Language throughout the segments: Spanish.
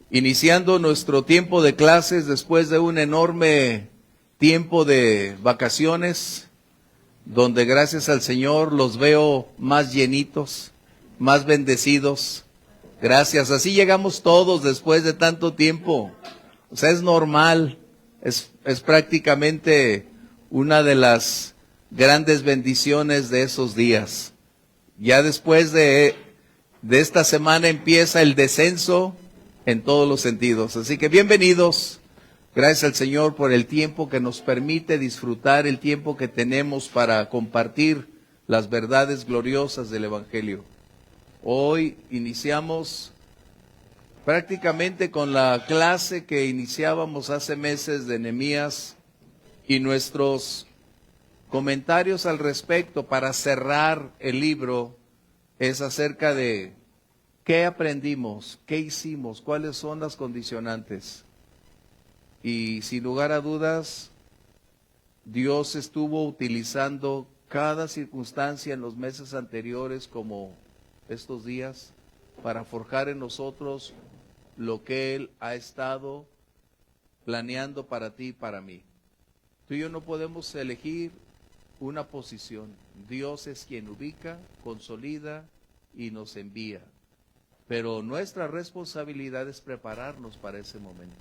Iniciando nuestro tiempo de clases después de un enorme tiempo de vacaciones, donde gracias al Señor los veo más llenitos, más bendecidos. Gracias, así llegamos todos después de tanto tiempo. O sea, es normal, es prácticamente una de las grandes bendiciones de esos días. Ya después de esta semana empieza el descenso en todos los sentidos. Así que bienvenidos. Gracias al Señor por el tiempo que nos permite disfrutar, el tiempo que tenemos para compartir las verdades gloriosas del Evangelio. Hoy iniciamos prácticamente con la clase que iniciábamos hace meses de Nehemías y nuestros comentarios al respecto para cerrar el libro es acerca de qué aprendimos, qué hicimos, cuáles son las condicionantes. Y sin lugar a dudas, Dios estuvo utilizando cada circunstancia en los meses anteriores como estos días para forjar en nosotros lo que Él ha estado planeando para ti y para mí. Tú y yo no podemos elegir una posición. Dios es quien ubica, consolida y nos envía. Pero nuestra responsabilidad es prepararnos para ese momento.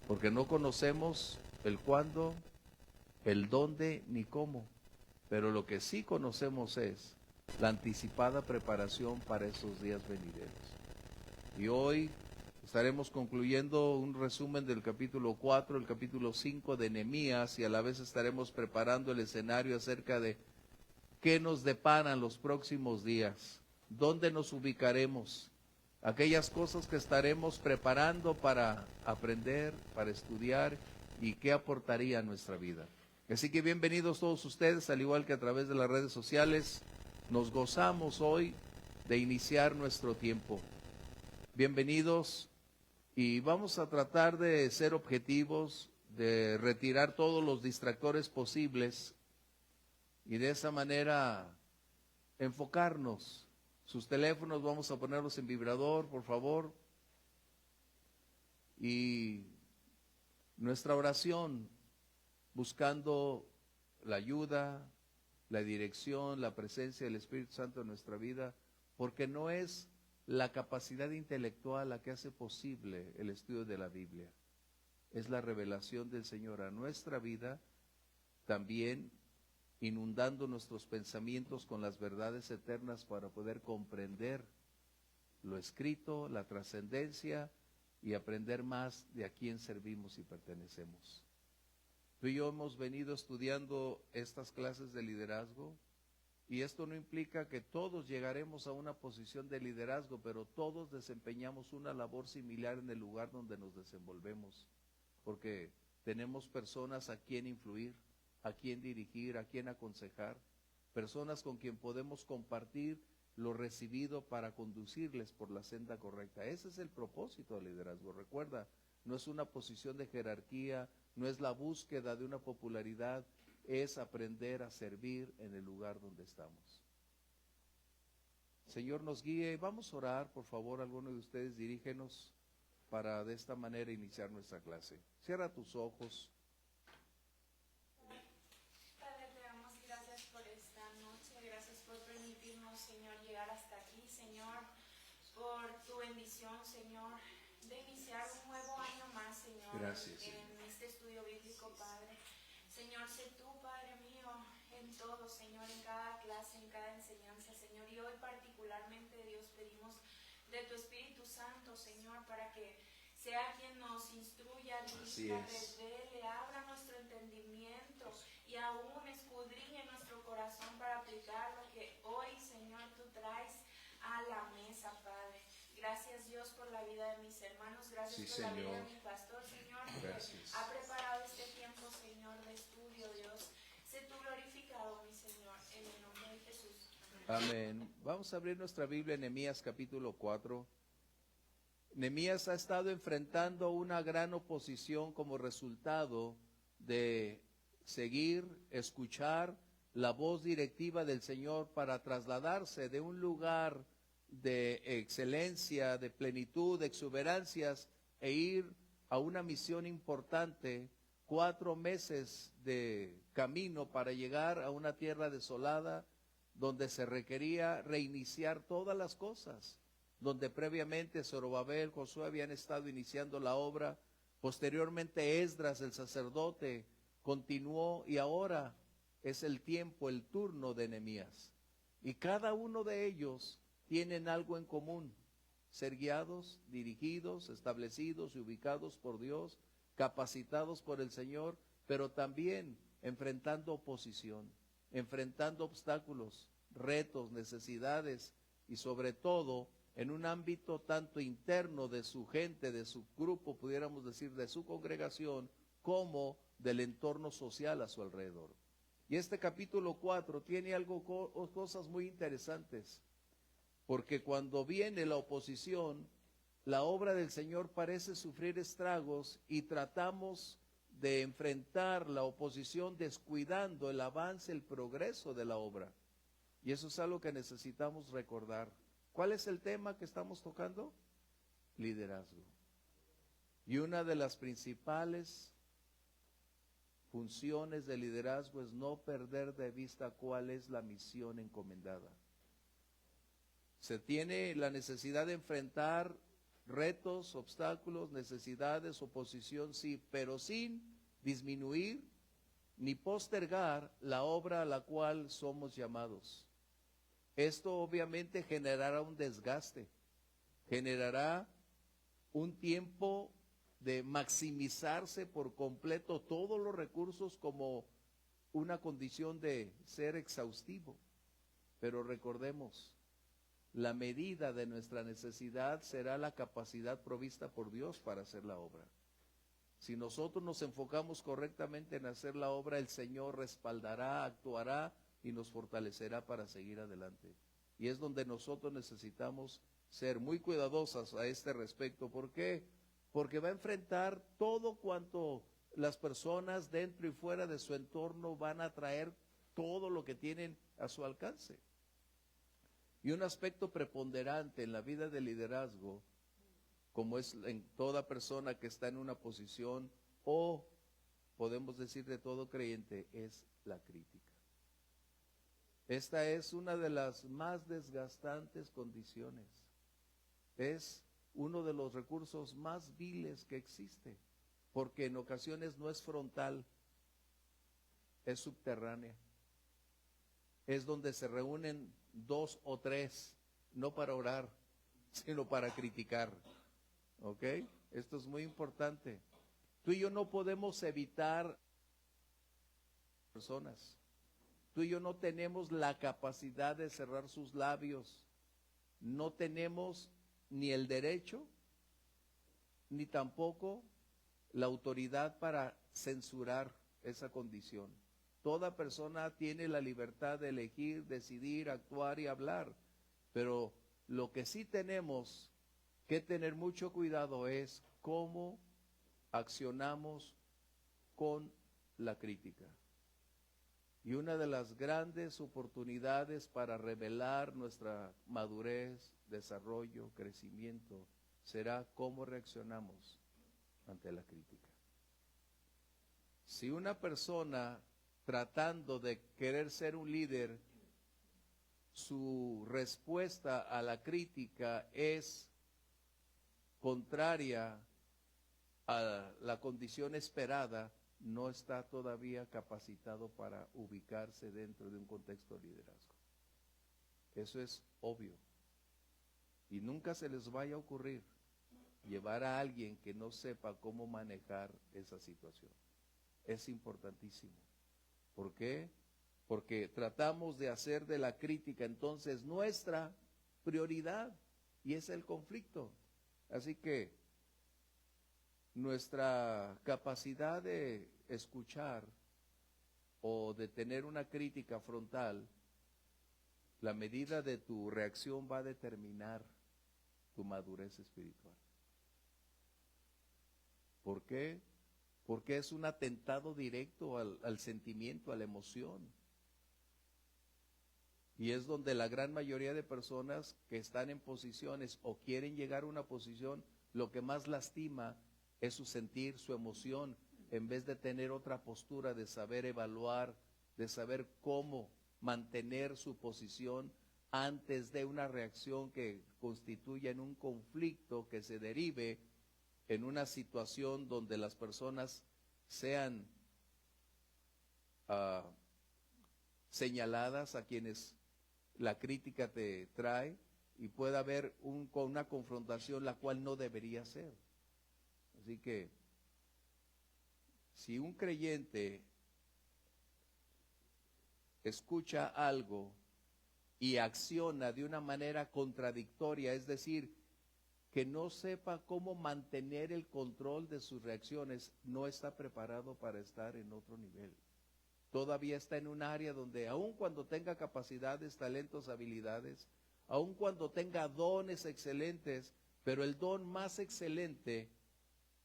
Porque no conocemos el cuándo, el dónde ni cómo. Pero lo que sí conocemos es la anticipada preparación para esos días venideros. Y hoy estaremos concluyendo un resumen del capítulo 4, el capítulo 5 de Nehemías, y a la vez estaremos preparando el escenario acerca de qué nos deparan los próximos días, dónde nos ubicaremos, aquellas cosas que estaremos preparando para aprender, para estudiar y qué aportaría a nuestra vida. Así que bienvenidos todos ustedes, al igual que a través de las redes sociales. Nos gozamos hoy de iniciar nuestro tiempo. Bienvenidos, y vamos a tratar de ser objetivos, de retirar todos los distractores posibles y de esa manera enfocarnos. Sus teléfonos vamos a ponerlos en vibrador, por favor. Y nuestra oración, buscando la ayuda, la dirección, la presencia del Espíritu Santo en nuestra vida, porque no es la capacidad intelectual la que hace posible el estudio de la Biblia. Es la revelación del Señor a nuestra vida, también inundando nuestros pensamientos con las verdades eternas para poder comprender lo escrito, la trascendencia y aprender más de a quién servimos y pertenecemos. Tú y yo hemos venido estudiando estas clases de liderazgo, y esto no implica que todos llegaremos a una posición de liderazgo, pero todos desempeñamos una labor similar en el lugar donde nos desenvolvemos, porque tenemos personas a quien influir, a quien dirigir, a quien aconsejar, personas con quien podemos compartir lo recibido para conducirles por la senda correcta. Ese es el propósito del liderazgo. Recuerda, no es una posición de jerarquía, no es la búsqueda de una popularidad, es aprender a servir en el lugar donde estamos. Señor nos guíe. Vamos a orar, por favor, alguno de ustedes dirígenos para de esta manera iniciar nuestra clase. Cierra tus ojos. Padre, te damos gracias por esta noche, gracias por permitirnos, Señor, llegar hasta aquí, Señor, por tu bendición, Señor, de iniciar un nuevo año más, Señor, Gracias, en este estudio bíblico, Padre. Señor, sé tú, Padre mío, en todo, Señor, en cada clase, en cada enseñanza, Señor. Y hoy particularmente, Dios, pedimos de tu Espíritu Santo, Señor, para que sea quien nos instruya, dirija, revele, abra nuestro entendimiento y aún escudriñe nuestro corazón para aplicar lo que hoy, Señor, tú traes a la mesa, Padre. Gracias, Dios, por la vida de mis hermanos. Gracias por la vida de mi pastor, Señor, que ha preparado este tiempo, Señor, de estudio, Dios. Sé tú glorificado, mi Señor, en el nombre de Jesús. Amén. Vamos a abrir nuestra Biblia en Nehemías capítulo 4. Nehemías ha estado enfrentando una gran oposición como resultado de seguir, escuchar la voz directiva del Señor para trasladarse de un lugar de excelencia, de plenitud, de exuberancias, e ir a una misión importante, 4 meses de camino para llegar a una tierra desolada, donde se requería reiniciar todas las cosas, donde previamente Zorobabel, Josué habían estado iniciando la obra, posteriormente Esdras, el sacerdote, continuó, y ahora es el tiempo, el turno de Nehemías. Y cada uno de ellos tienen algo en común: ser guiados, dirigidos, establecidos y ubicados por Dios, capacitados por el Señor, pero también enfrentando oposición, enfrentando obstáculos, retos, necesidades, y sobre todo en un ámbito tanto interno de su gente, de su grupo, pudiéramos decir, de su congregación, como del entorno social a su alrededor. Y este capítulo 4 tiene cosas muy interesantes, porque cuando viene la oposición, la obra del Señor parece sufrir estragos, y tratamos de enfrentar la oposición descuidando el avance, el progreso de la obra. Y eso es algo que necesitamos recordar. ¿Cuál es el tema que estamos tocando? Liderazgo. Y una de las principales funciones del liderazgo es no perder de vista cuál es la misión encomendada. Se tiene la necesidad de enfrentar retos, obstáculos, necesidades, oposición, sí, pero sin disminuir ni postergar la obra a la cual somos llamados. Esto obviamente generará un desgaste, generará un tiempo de maximizarse por completo todos los recursos como una condición de ser exhaustivo. Pero recordemos, la medida de nuestra necesidad será la capacidad provista por Dios para hacer la obra. Si nosotros nos enfocamos correctamente en hacer la obra, el Señor respaldará, actuará y nos fortalecerá para seguir adelante. Y es donde nosotros necesitamos ser muy cuidadosos a este respecto. ¿Por qué? Porque va a enfrentar todo cuanto las personas dentro y fuera de su entorno van a traer, todo lo que tienen a su alcance. Y un aspecto preponderante en la vida de liderazgo, como es en toda persona que está en una posición, o podemos decir de todo creyente, es la crítica. Esta es una de las más desgastantes condiciones. Es uno de los recursos más viles que existe, porque en ocasiones no es frontal, es subterránea. Es donde se reúnen 2 o 3, no para orar, sino para criticar. ¿Ok? Esto es muy importante. Tú y yo no podemos evitar personas. Tú y yo no tenemos la capacidad de cerrar sus labios. No tenemos ni el derecho, ni tampoco la autoridad para censurar esa condición. Toda persona tiene la libertad de elegir, decidir, actuar y hablar. Pero lo que sí tenemos que tener mucho cuidado es cómo accionamos con la crítica. Y una de las grandes oportunidades para revelar nuestra madurez, desarrollo, crecimiento, será cómo reaccionamos ante la crítica. Si una persona, tratando de querer ser un líder, su respuesta a la crítica es contraria a la condición esperada, no está todavía capacitado para ubicarse dentro de un contexto de liderazgo. Eso es obvio. Y nunca se les vaya a ocurrir llevar a alguien que no sepa cómo manejar esa situación. Es importantísimo. ¿Por qué? Porque tratamos de hacer de la crítica entonces nuestra prioridad, y es el conflicto. Así que nuestra capacidad de escuchar o de tener una crítica frontal, la medida de tu reacción va a determinar tu madurez espiritual. ¿Por qué? Porque es un atentado directo al sentimiento, a la emoción. Y es donde la gran mayoría de personas que están en posiciones o quieren llegar a una posición, lo que más lastima es su sentir, su emoción, en vez de tener otra postura de saber evaluar, de saber cómo mantener su posición antes de una reacción que constituya en un conflicto que se derive en una situación donde las personas sean señaladas, a quienes la crítica te trae, y pueda haber una confrontación la cual no debería ser. Así que si un creyente escucha algo y acciona de una manera contradictoria, es decir, que no sepa cómo mantener el control de sus reacciones, no está preparado para estar en otro nivel. Todavía está en un área donde, aun cuando tenga capacidades, talentos, habilidades, aun cuando tenga dones excelentes, pero el don más excelente,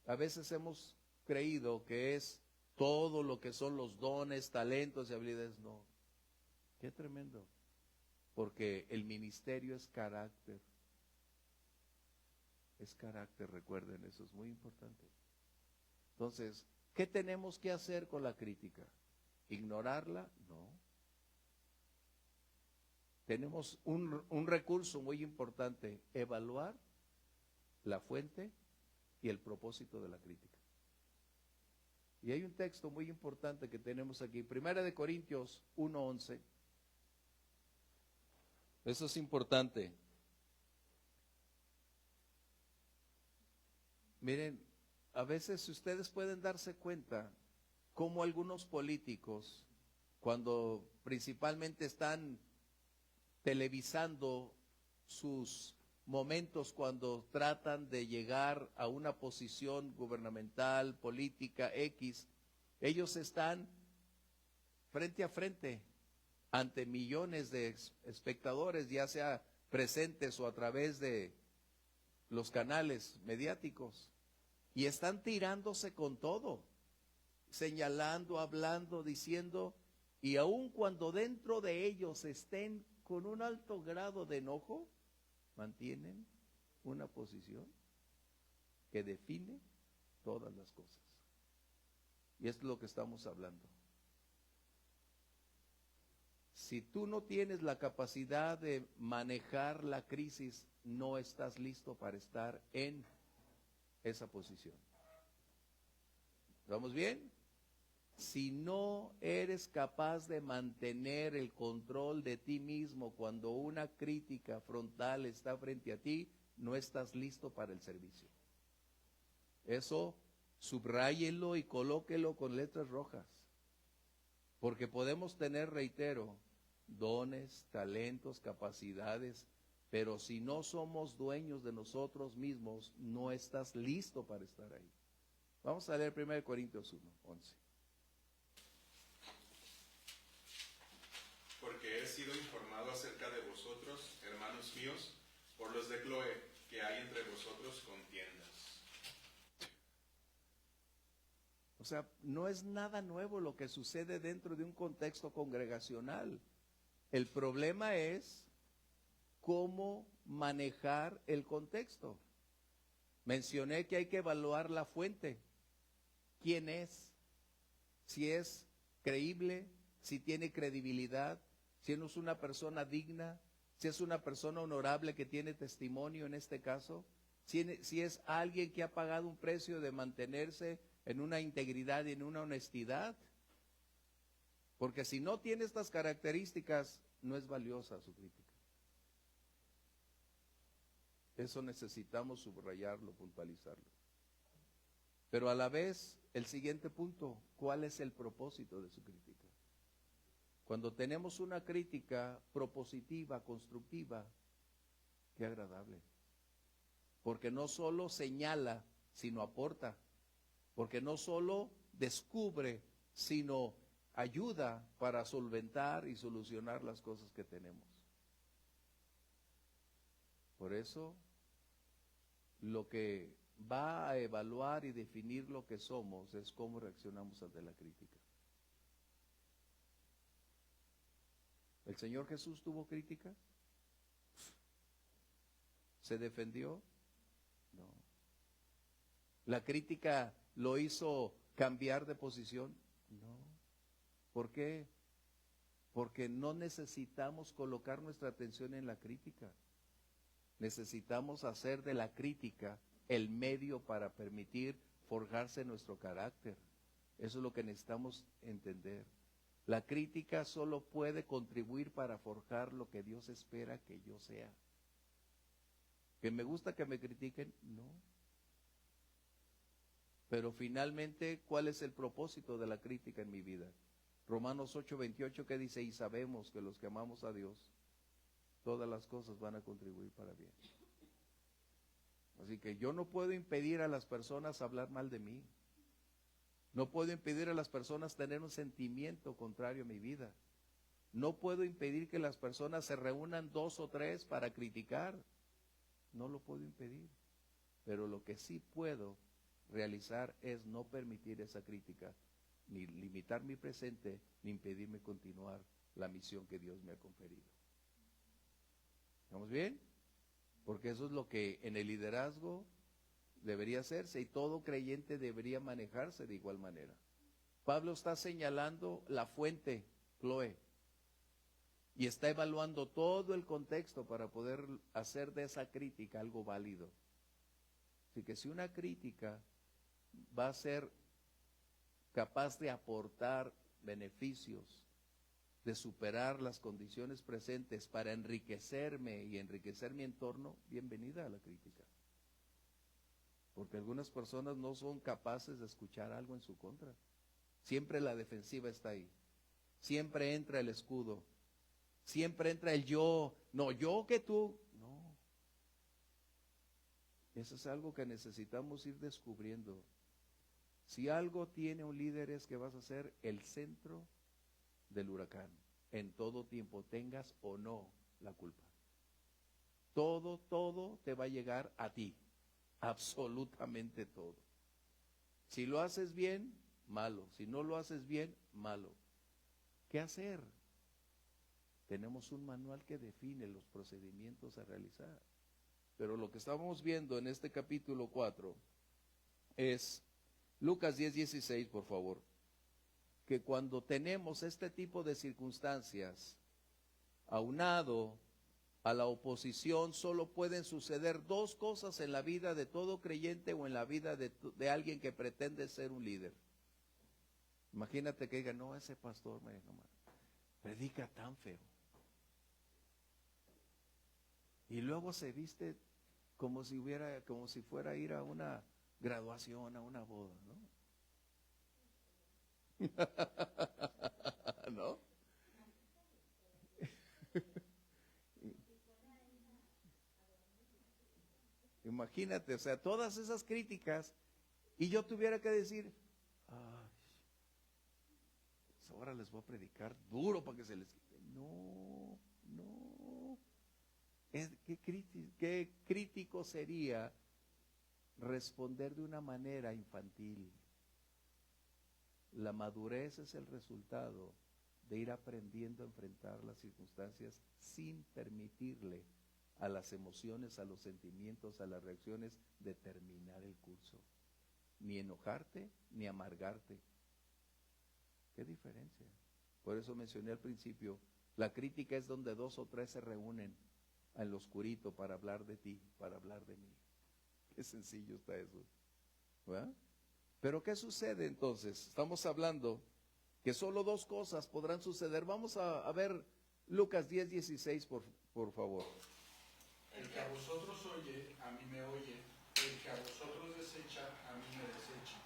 a veces hemos creído que es todo lo que son los dones, talentos y habilidades. No, qué tremendo, porque el ministerio es carácter. Es carácter, recuerden, eso es muy importante. Entonces, ¿qué tenemos que hacer con la crítica? ¿Ignorarla? No. Tenemos un recurso muy importante: evaluar la fuente y el propósito de la crítica. Y hay un texto muy importante que tenemos aquí, 1 Corintios 1:11. Eso es importante. Miren, a veces ustedes pueden darse cuenta cómo algunos políticos, cuando principalmente están televisando sus momentos, cuando tratan de llegar a una posición gubernamental, política, X, ellos están frente a frente ante millones de espectadores, ya sea presentes o a través de los canales mediáticos, y están tirándose con todo, señalando, hablando, diciendo, y aun cuando dentro de ellos estén con un alto grado de enojo, mantienen una posición que define todas las cosas. Y esto es lo que estamos hablando. Si tú no tienes la capacidad de manejar la crisis, no estás listo para estar en esa posición. ¿Vamos bien? Si no eres capaz de mantener el control de ti mismo cuando una crítica frontal está frente a ti, no estás listo para el servicio. Eso subráyelo y colóquelo con letras rojas. Porque podemos tener, reitero, dones, talentos, capacidades, pero si no somos dueños de nosotros mismos, no estás listo para estar ahí. Vamos a leer 1 Corintios 1:11. Porque he sido informado acerca de vosotros, hermanos míos, por los de Cloé, que hay entre vosotros contiendas. O sea, no es nada nuevo lo que sucede dentro de un contexto congregacional. El problema es cómo manejar el contexto. Mencioné que hay que evaluar la fuente. ¿Quién es? Si es creíble, si tiene credibilidad, si no es una persona digna, si es una persona honorable que tiene testimonio en este caso, si es alguien que ha pagado un precio de mantenerse en una integridad y en una honestidad. Porque si no tiene estas características, no es valiosa su crítica. Eso necesitamos subrayarlo, puntualizarlo. Pero a la vez, el siguiente punto, ¿cuál es el propósito de su crítica? Cuando tenemos una crítica propositiva, constructiva, qué agradable. Porque no solo señala, sino aporta. Porque no solo descubre, sino ayuda para solventar y solucionar las cosas que tenemos. Por eso, lo que va a evaluar y definir lo que somos es cómo reaccionamos ante la crítica. ¿El Señor Jesús tuvo crítica? ¿Se defendió? No. ¿La crítica lo hizo cambiar de posición? No. ¿Por qué? Porque no necesitamos colocar nuestra atención en la crítica. Necesitamos hacer de la crítica el medio para permitir forjarse nuestro carácter. Eso es lo que necesitamos entender. La crítica solo puede contribuir para forjar lo que Dios espera que yo sea. ¿Que me gusta que me critiquen? No. Pero finalmente, ¿cuál es el propósito de la crítica en mi vida? Romanos 8:28, que dice: y sabemos que los que amamos a Dios, todas las cosas van a contribuir para bien. Así que yo no puedo impedir a las personas hablar mal de mí. No puedo impedir a las personas tener un sentimiento contrario a mi vida. No puedo impedir que las personas se reúnan 2 o 3 para criticar. No lo puedo impedir. Pero lo que sí puedo realizar es no permitir esa crítica, ni limitar mi presente, ni impedirme continuar la misión que Dios me ha conferido. ¿Estamos bien? Porque eso es lo que en el liderazgo debería hacerse, y todo creyente debería manejarse de igual manera. Pablo está señalando la fuente, Chloe, y está evaluando todo el contexto para poder hacer de esa crítica algo válido. Así que si una crítica va a ser capaz de aportar beneficios, de superar las condiciones presentes para enriquecerme y enriquecer mi entorno, bienvenida a la crítica. Porque algunas personas no son capaces de escuchar algo en su contra. Siempre la defensiva está ahí. Siempre entra el escudo. Siempre entra el yo. No, yo que tú. No. Eso es algo que necesitamos ir descubriendo. Si algo tiene un líder es que vas a ser el centro del huracán. En todo tiempo, tengas o no la culpa. Todo te va a llegar a ti. Absolutamente todo. Si lo haces bien, malo. Si no lo haces bien, malo. ¿Qué hacer? Tenemos un manual que define los procedimientos a realizar. Pero lo que estamos viendo en este capítulo 4 es Lucas 10:16, por favor. Que cuando tenemos este tipo de circunstancias, aunado a la oposición, solo pueden suceder 2 cosas en la vida de todo creyente o en la vida de alguien que pretende ser un líder. Imagínate que diga: no, ese pastor me predica tan feo. Y luego se viste como si fuera a ir a una graduación, a una boda, ¿no? ¿No? Imagínate, o sea, todas esas críticas, y yo tuviera que decir: ay, pues ahora les voy a predicar duro para que se les quite. No. Qué crítico sería responder de una manera infantil. La madurez es el resultado de ir aprendiendo a enfrentar las circunstancias sin permitirle a las emociones, a los sentimientos, a las reacciones determinar el curso. Ni enojarte, ni amargarte. ¿Qué diferencia? Por eso mencioné al principio, la crítica es donde 2 o 3 se reúnen en lo oscurito para hablar de ti, para hablar de mí. Qué sencillo está eso, ¿verdad? Pero ¿qué sucede entonces? Estamos hablando que solo 2 cosas podrán suceder. Vamos a ver Lucas 10:16, por favor. El que a vosotros oye, a mí me oye. El que a vosotros desecha, a mí me desecha.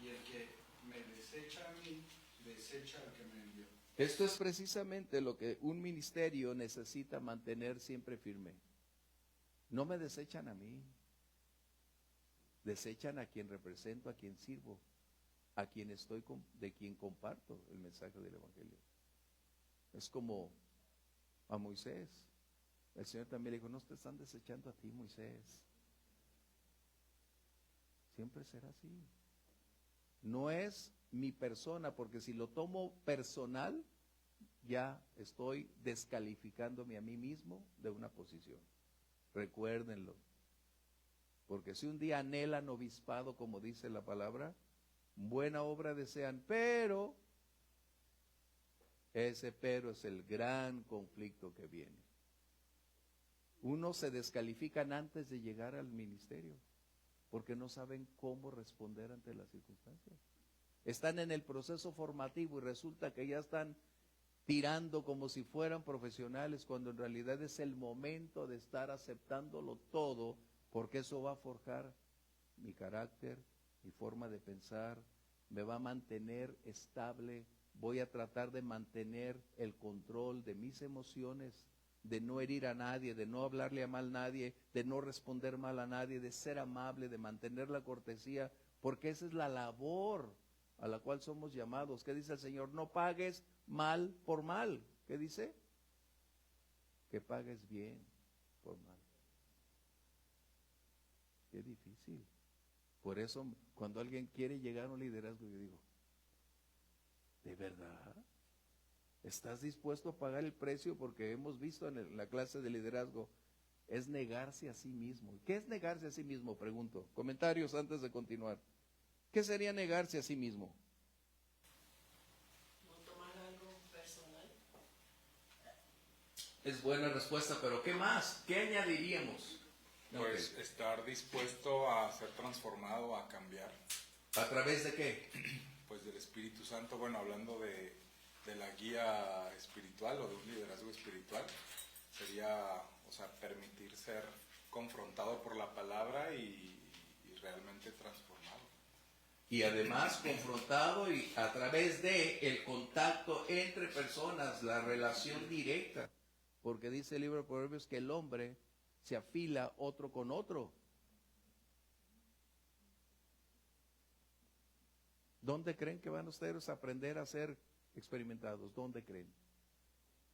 Y el que me desecha a mí, desecha al que me envió. Esto es precisamente lo que un ministerio necesita mantener siempre firme. No me desechan a mí. Desechan a quien represento, a quien sirvo, a quien de quien comparto el mensaje del Evangelio. Es como a Moisés. El Señor también le dijo: no te están desechando a ti, Moisés. Siempre será así. No es mi persona, porque si lo tomo personal, ya estoy descalificándome a mí mismo de una posición. Recuérdenlo. Porque si un día anhelan obispado, como dice la palabra, buena obra desean, pero ese pero es el gran conflicto que viene. Unos se descalifican antes de llegar al ministerio, porque no saben cómo responder ante las circunstancias. Están en el proceso formativo y resulta que ya están tirando como si fueran profesionales, cuando en realidad es el momento de estar aceptándolo todo, porque eso va a forjar mi carácter, mi forma de pensar, me va a mantener estable, voy a tratar de mantener el control de mis emociones, de no herir a nadie, de no hablarle a mal a nadie, de no responder mal a nadie, de ser amable, de mantener la cortesía, porque esa es la labor a la cual somos llamados. ¿Qué dice el Señor? No pagues mal por mal. ¿Qué dice? Que pagues bien por mal. Qué difícil. Por eso, cuando alguien quiere llegar a un liderazgo, yo digo, ¿de verdad? ¿Estás dispuesto a pagar el precio? Porque hemos visto en la clase de liderazgo, es negarse a sí mismo. ¿Qué es negarse a sí mismo? Pregunto. Comentarios antes de continuar. ¿Qué sería negarse a sí mismo? No tomar algo personal. Es buena respuesta, pero ¿qué más? ¿Qué añadiríamos? Pues estar dispuesto a ser transformado, a cambiar. ¿A través de qué? Pues del Espíritu Santo, bueno, hablando de la guía espiritual o de un liderazgo espiritual, sería, o sea, permitir ser confrontado por la palabra y realmente transformado. Y además confrontado y a través de el contacto entre personas, la relación directa. Porque dice el libro de Proverbios que el hombre se afila otro con otro. ¿Dónde creen que van ustedes a aprender a ser experimentados? ¿Dónde creen?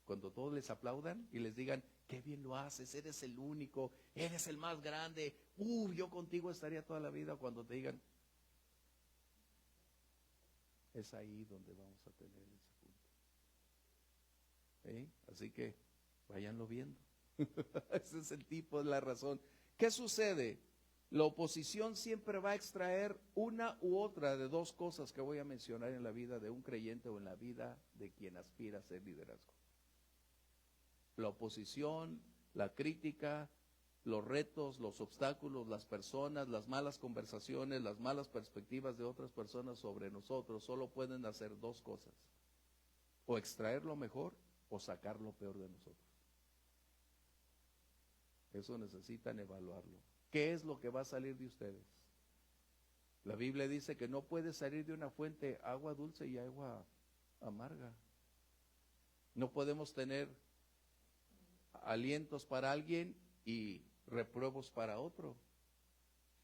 Cuando todos les aplaudan y les digan, qué bien lo haces, eres el único, eres el más grande, yo contigo estaría toda la vida. Cuando te digan, es ahí donde vamos a tener ese punto. Así que váyanlo viendo. Ese es el tipo, es la razón. ¿Qué sucede? La oposición siempre va a extraer una u otra de dos cosas que voy a mencionar en la vida de un creyente o en la vida de quien aspira a ser liderazgo. La oposición, la crítica, los retos, los obstáculos, las personas, las malas conversaciones, las malas perspectivas de otras personas sobre nosotros solo pueden hacer dos cosas: o extraer lo mejor o sacar lo peor de nosotros. Eso necesitan evaluarlo. ¿Qué es lo que va a salir de ustedes? La Biblia dice que no puede salir de una fuente agua dulce y agua amarga. No podemos tener alientos para alguien y repruebos para otro.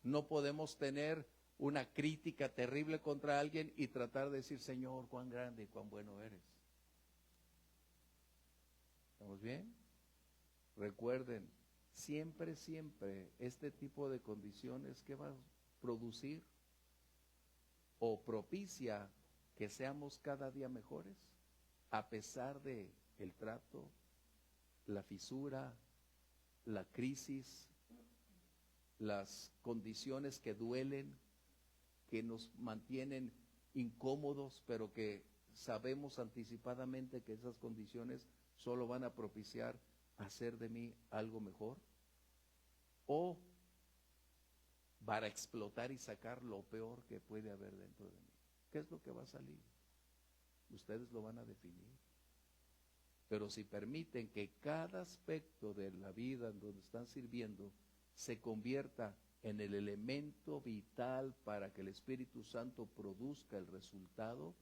No podemos tener una crítica terrible contra alguien y tratar de decir, Señor, cuán grande y cuán bueno eres. ¿Estamos bien? Recuerden, siempre este tipo de condiciones que va a producir o propicia que seamos cada día mejores, a pesar de el trato, la fisura, la crisis, las condiciones que duelen, que nos mantienen incómodos, pero que sabemos anticipadamente que esas condiciones solo van a propiciar hacer de mí algo mejor, o para explotar y sacar lo peor que puede haber dentro de mí. ¿Qué es lo que va a salir? Ustedes lo van a definir. Pero si permiten que cada aspecto de la vida en donde están sirviendo se convierta en el elemento vital para que el Espíritu Santo produzca el resultado,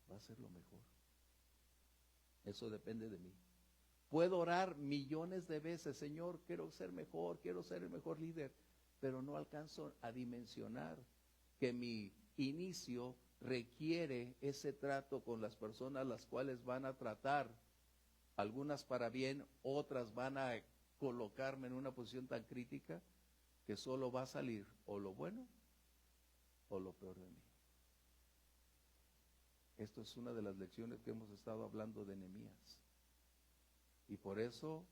va a ser lo mejor. Eso depende de mí. Puedo orar millones de veces, Señor, quiero ser mejor, quiero ser el mejor líder, pero no alcanzo a dimensionar que mi inicio requiere ese trato con las personas las cuales van a tratar, algunas para bien, otras van a colocarme en una posición tan crítica que solo va a salir o lo bueno o lo peor de mí. Esto es una de las lecciones que hemos estado hablando de Nehemías. Y por eso,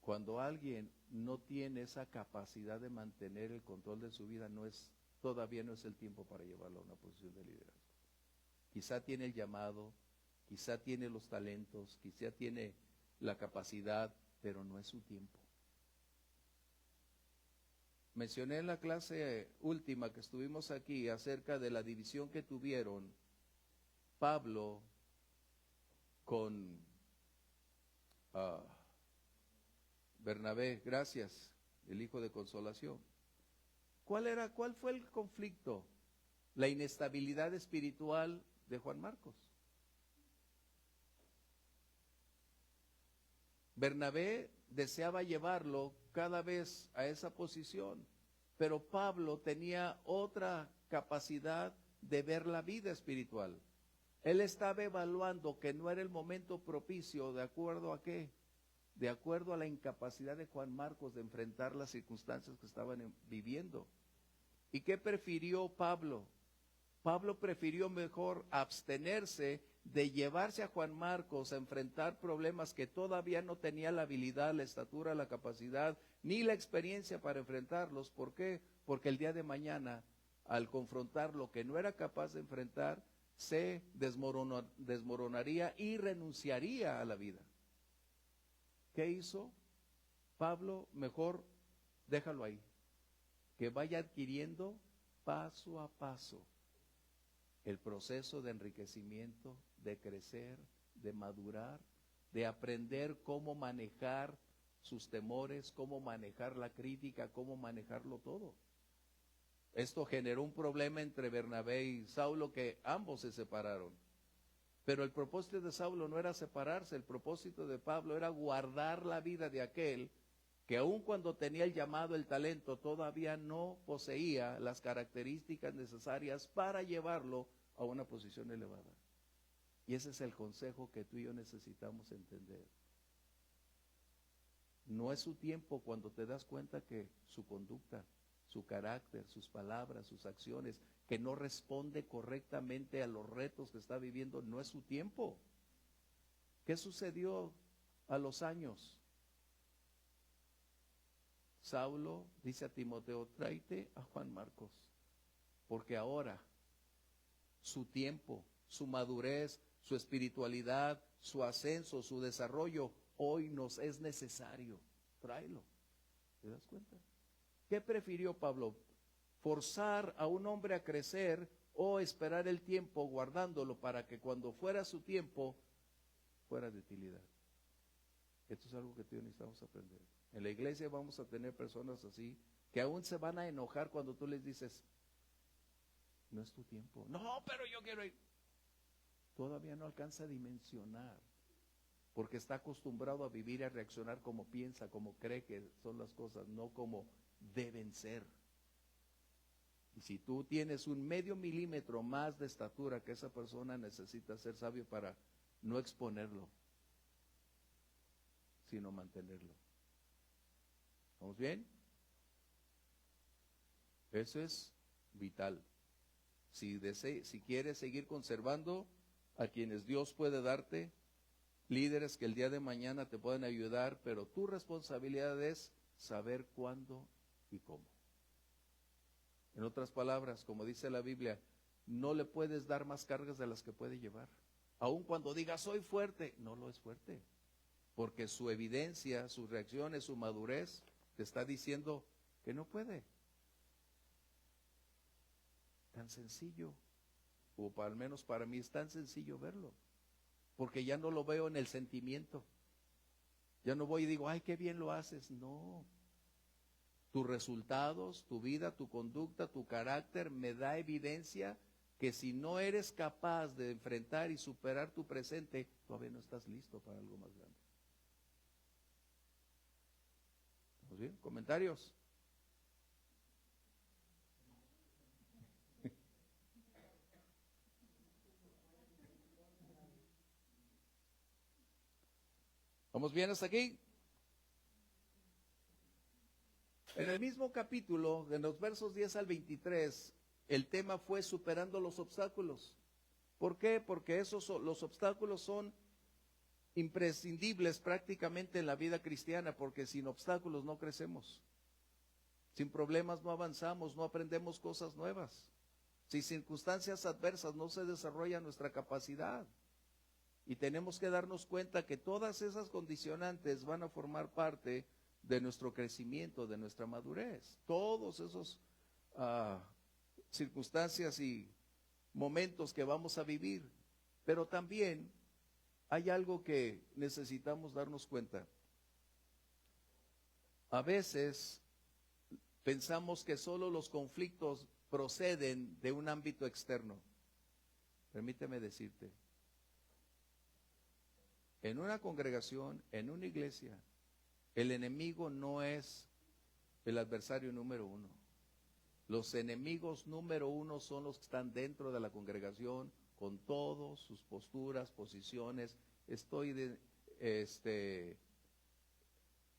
cuando alguien no tiene esa capacidad de mantener el control de su vida, todavía no es el tiempo para llevarlo a una posición de liderazgo. Quizá tiene el llamado, quizá tiene los talentos, quizá tiene la capacidad, pero no es su tiempo. Mencioné en la clase última que estuvimos aquí acerca de la división que tuvieron Pablo con Bernabé, gracias, el hijo de consolación. ¿Cuál fue el conflicto? La inestabilidad espiritual de Juan Marcos. Bernabé deseaba llevarlo cada vez a esa posición, pero Pablo tenía otra capacidad de ver la vida espiritual. Él estaba evaluando que no era el momento propicio, ¿de acuerdo a qué? De acuerdo a la incapacidad de Juan Marcos de enfrentar las circunstancias que estaban viviendo. ¿Y qué prefirió Pablo? Pablo prefirió mejor abstenerse de llevarse a Juan Marcos a enfrentar problemas que todavía no tenía la habilidad, la estatura, la capacidad, ni la experiencia para enfrentarlos. ¿Por qué? Porque el día de mañana, al confrontar lo que no era capaz de enfrentar, se desmoronaría y renunciaría a la vida. ¿Qué hizo? Pablo, mejor déjalo ahí, que vaya adquiriendo paso a paso el proceso de enriquecimiento, de crecer, de madurar, de aprender cómo manejar sus temores, cómo manejar la crítica, cómo manejarlo todo. Esto generó un problema entre Bernabé y Saulo, que ambos se separaron. Pero el propósito de Saulo no era separarse, el propósito de Pablo era guardar la vida de aquel que aun cuando tenía el llamado, el talento, todavía no poseía las características necesarias para llevarlo a una posición elevada. Y ese es el consejo que tú y yo necesitamos entender. No es su tiempo cuando te das cuenta que su conducta, su carácter, sus palabras, sus acciones, que no responde correctamente a los retos que está viviendo, no es su tiempo. ¿Qué sucedió a los años? Saulo dice a Timoteo, tráete a Juan Marcos, porque ahora su tiempo, su madurez, su espiritualidad, su ascenso, su desarrollo, hoy nos es necesario. Tráelo. ¿Te das cuenta? ¿Qué prefirió Pablo? ¿Forzar a un hombre a crecer o esperar el tiempo guardándolo para que cuando fuera su tiempo fuera de utilidad? Esto es algo que tú y yo necesitamos aprender. En la iglesia vamos a tener personas así que aún se van a enojar cuando tú les dices, no es tu tiempo. No, pero yo quiero ir. Todavía no alcanza a dimensionar, porque está acostumbrado a vivir y a reaccionar como piensa, como cree que son las cosas, no como deben ser. Y si tú tienes un medio milímetro más de estatura que esa persona, necesita ser sabio para no exponerlo, sino mantenerlo. ¿Vamos bien? Eso es vital. Si quieres seguir conservando a quienes Dios puede darte, líderes que el día de mañana te pueden ayudar, pero tu responsabilidad es saber cuándo y cómo. En otras palabras, como dice la Biblia, no le puedes dar más cargas de las que puede llevar. Aun cuando diga soy fuerte, no lo es fuerte, porque su evidencia, sus reacciones, su madurez te está diciendo que no puede. Tan sencillo, o al menos para mí es tan sencillo verlo, porque ya no lo veo en el sentimiento. Ya no voy y digo, ay, qué bien lo haces. No. Tus resultados, tu vida, tu conducta, tu carácter me da evidencia que si no eres capaz de enfrentar y superar tu presente, todavía no estás listo para algo más grande. ¿Estamos bien? ¿Comentarios? ¿Vamos bien hasta aquí? En el mismo capítulo, en los versos 10 al 23, el tema fue superando los obstáculos. ¿Por qué? Porque los obstáculos son imprescindibles prácticamente en la vida cristiana, porque sin obstáculos no crecemos. Sin problemas no avanzamos, no aprendemos cosas nuevas. Sin circunstancias adversas no se desarrolla nuestra capacidad. Y tenemos que darnos cuenta que todas esas condicionantes van a formar parte de nuestro crecimiento, de nuestra madurez. Todos esos circunstancias y momentos que vamos a vivir. Pero también hay algo que necesitamos darnos cuenta. A veces pensamos que solo los conflictos proceden de un ámbito externo. Permíteme decirte, en una congregación, en una iglesia, el enemigo no es el adversario número uno. Los enemigos número uno son los que están dentro de la congregación, con todas sus posturas, posiciones. Estoy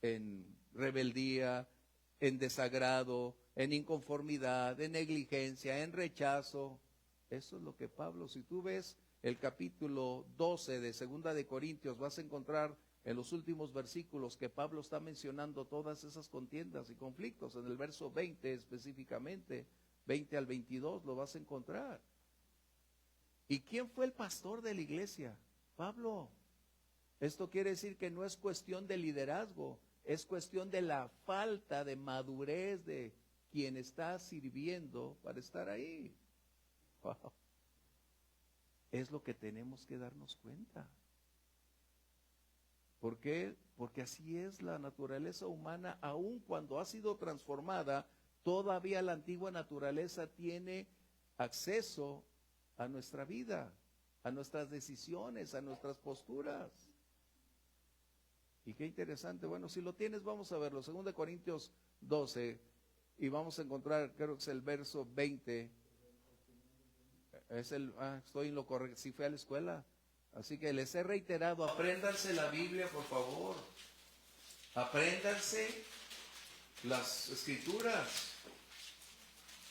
en rebeldía, en desagrado, en inconformidad, en negligencia, en rechazo. Eso es lo que Pablo, si tú ves el capítulo 12 de Segunda de Corintios, vas a encontrar en los últimos versículos que Pablo está mencionando todas esas contiendas y conflictos. En el verso 20 específicamente, 20 al 22 lo vas a encontrar. ¿Y quién fue el pastor de la iglesia? Pablo. Esto quiere decir que no es cuestión de liderazgo, es cuestión de la falta de madurez de quien está sirviendo para estar ahí. Wow. Es lo que tenemos que darnos cuenta. ¿Por qué? Porque así es la naturaleza humana, aun cuando ha sido transformada, todavía la antigua naturaleza tiene acceso a nuestra vida, a nuestras decisiones, a nuestras posturas. Y qué interesante. Bueno, si lo tienes, vamos a verlo. 2 Corintios 12, y vamos a encontrar, creo que es el verso 20. Estoy en lo correcto, si fui a la escuela. Así que les he reiterado, apréndanse la Biblia, por favor. Apréndanse las escrituras.